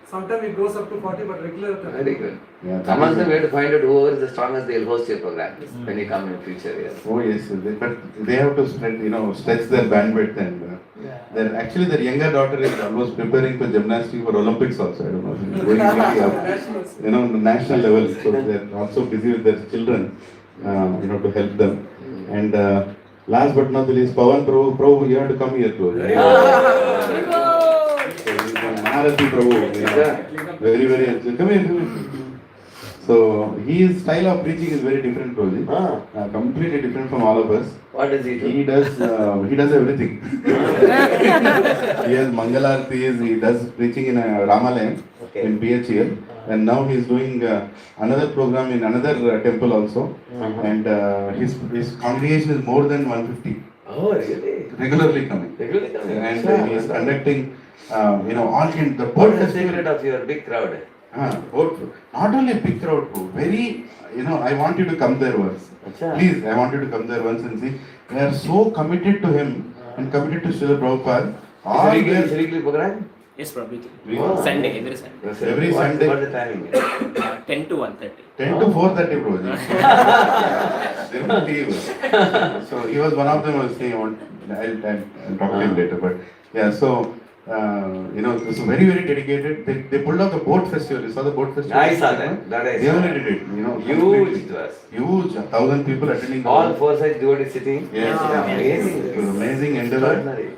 Sometimes it goes up to 40, but regular 30. Very good. Yeah, Amongst them, we have to find out whoever is the strongest, they'll host your program when you come in future years. Oh yes, but they have to spread, stretch their bandwidth and their younger daughter is almost preparing for gymnastics for Olympics also. I don't know, she's going really up, on the national level. So they're also busy with their children, to help them. And last but not the least, Pawan Prabhu, you have to come here too. Maharati Prabhu, very, very helpful. Come here. So his style of preaching is very different, Prabhuji. Completely different from all of us. What does he do? He does everything. He has Mangalartis, he does preaching in Ramalayam in PHL, and now he is doing another program in another temple also, and his congregation is more than 150. Oh, really? Regularly coming. And he is conducting, all kind the What is the secret of your big crowd? Not only a big crowd, very, I want you to come there once. Please, I want you to come there once and see. They are so committed to him and committed to Srila Prabhupada. All Is it weekly program? Yes, probably. Oh. Sunday, every Sunday. Every Sunday. What is the timing? 10 to 1:30. 10 to 4:30, Prabhuji. They don't leave. So he was one of them. I was saying, I'll talk to him later. But yeah, so. It's very, very dedicated. They pulled out the boat festival. You saw the boat festival? I saw that. They only did it. Huge it was. Huge. 1,000 people attending. All 4 sides 4 sides devotees sitting. Yes. Amazing. It was amazing endeavor. Extraordinary.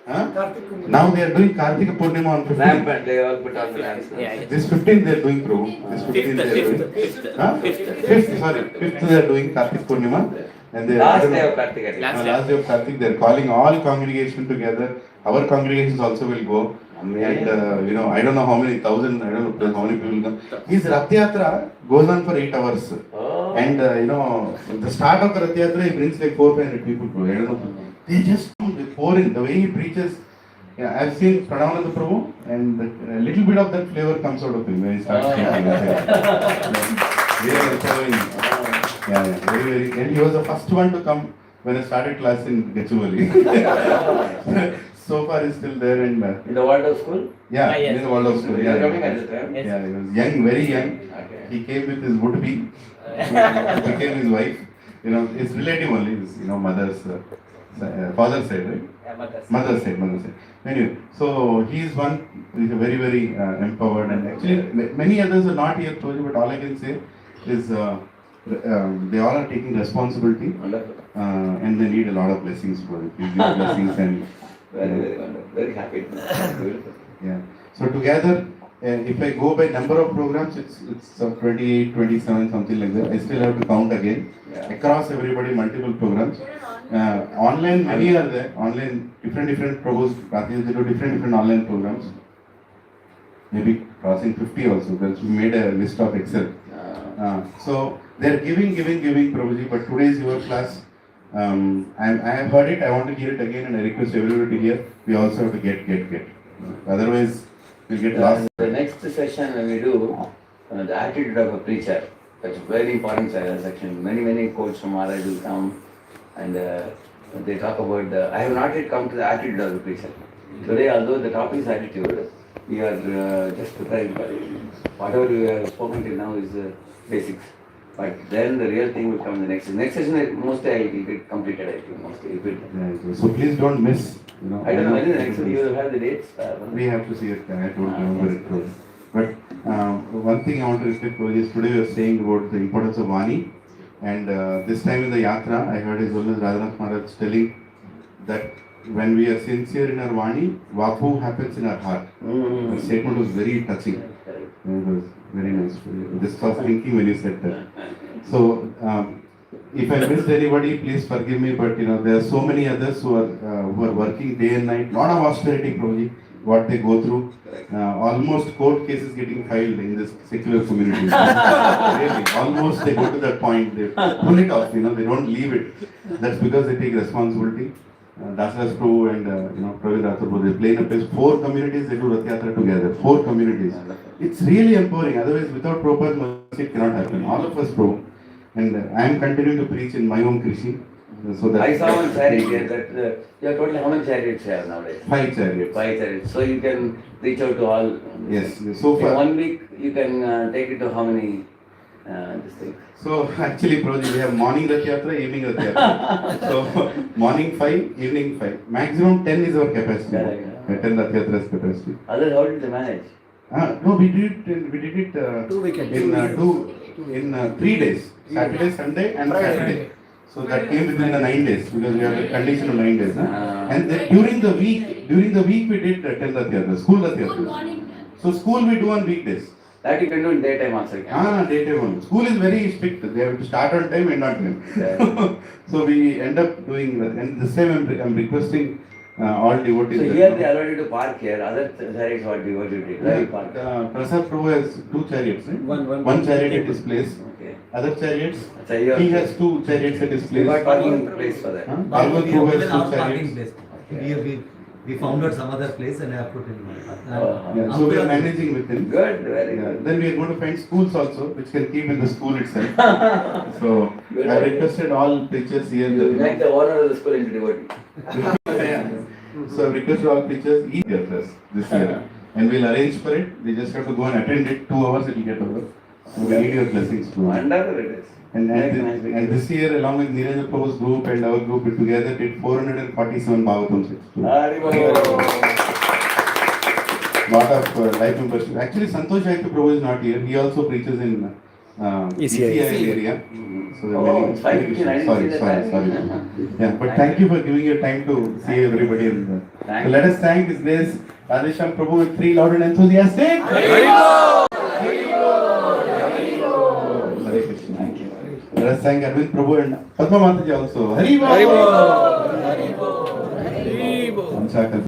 And Huh? Karthik Purnima. Now they are doing Kartika Purnima on 15th. Rampant, they all put on the lamps. This 15th they are doing, Prabhu. This 15th they are doing. Huh? Fifth, sorry. 5th they are doing Kartik Purnima. And they Last day of Kartik, I think. last day of Kartik, they are calling all congregation together. Our congregations also will go. And I don't know how many thousand, I don't know how many people will come. His Rath Yatra goes on for 8 hours. Oh. And the start of the Rath Yatra, he brings like 400-500 people. I don't know. They just pour in the way he preaches. Yeah, I've seen Pranavananda Prabhu, and a little bit of that flavor comes out of him when he starts speaking. Yeah, very, very. And he was the first one to come when I started class in Gachuvali. So far, he's still there and. In the Waldorf school? Yeah, yes. in the Waldorf school. You Yeah, were coming at the time? Yes. yeah, he was young, very young. Okay. He came with his would-be, who became his wife. His relative only, his mother's father's side, right? Mother's side. Anyway, so he is one. He's very, very empowered, and actually many others are not here, but all I can say is they all are taking responsibility, Wonderful. and they need a lot of blessings for it. These blessings and Very, very wonderful. Very happy. Beautiful. yeah. So together, if I go by number of programs, it's 28, 27, something like that. I still have to count again. Yeah. Across everybody, multiple programs. Online, many are there. Online, different programs. They do different online programs. Maybe crossing 50 also. Because we made a list of Excel. So they're giving, Prabhuji. But today is your class. I have heard it. I want to hear it again, and I request everybody to hear. We also have to get. Otherwise, we'll get lost. The next session when we do the attitude of a preacher. That's a very important section. Many quotes from Maharaj will come, and they talk about I have not yet come to the attitude of the preacher. Today, although the topic is attitude, we are just preparing for it. Whatever we have spoken till now is basics. But then the real thing will come in the next session. Next session, mostly I will get completed, I think, mostly. So please don't miss. I don't know when the next one you will have the dates. We have to see it. I don't remember it. But one thing I want to reflect on is today we are saying about the importance of Vani. And this time in the Yatra, I heard His Holiness Radhanath Maharaj telling that when we are sincere in our Vani, Vapu happens in our heart. The statement was very touching. It was very nice. This was thinking when you said that. So, if I missed anybody, please forgive me. But there are so many others who are working day and night. Lot of austerity, probably what they go through. Almost court cases getting filed in this secular community. Really, almost they go to that point. They pull it off. They don't leave it. That's because they take responsibility. Dasras Prabhu and Praveen Rathur, they play in a place. 4 communities they do Rath Yatra together. 4 communities. It's really empowering. Otherwise, without Prabhupada's mercy, it cannot happen. All of us, Prabhu. And I am continuing to preach in my home Krishi. So that I saw one chariot here that you have totally how many chariots you have nowadays? 5 chariots. 5 chariots. So you can reach out to all. Yes. So far. In 1 week you can take it to how many this thing? So actually, Prabhuji, we have morning Rath Yatra, evening Rath Yatra. So morning 5, evening 5. Maximum 10 is our capacity. 10 Rath Yatra's capacity. Others, how did they manage? No, we did it 2 weekends. in 3 days. Saturday, Sunday and Saturday. So that came within the 9 days because we have a condition of 9 days. And then during the week we did 10 Rath Yatra, school Rath Yatra. So school we do on weekdays. That you can do in daytime also. Daytime only. School is very strict. They have to start on time and not time. Yeah. So we end up doing that. And this time I'm requesting all devotees. So here they allowed you to park here. Other chariots what you did? Right? Park. Prasad Prabhu has 2 chariots. Right? One chariot at his place. Okay. Other chariots. So He has 2 chariots at his place. You got parking place for that. Bhagavad Prabhu has 2 chariots. We found out some other place and I have put in Yeah, so we are managing with him. Good, very good. Then we are going to find schools also, which can keep in the school itself. So I requested all preachers here. You make the owner of the school into devotee. So I requested all preachers eat their class this year. And we'll arrange for it. They just have to go and attend it. 2 hours it will get over. So we need your blessings too. Wonderful it is. And this year, along with Neeraj Prabhu's group and our group, we together did 447 Bhagavatam sets. Lot of life membership. Actually, Santosh Jayatu Prabhu is not here. He also preaches in ECI area. So there are Oh, many- it's 5:15, I didn't see that time. Yeah, but thank you for giving your time to see everybody. So let us thank His Grace Radheshyam Prabhu with 3 loud and enthusiastic. Hare Krishna. Thank you. Let us thank Arvind Prabhu and Padma Mataji also. Hare Krishna.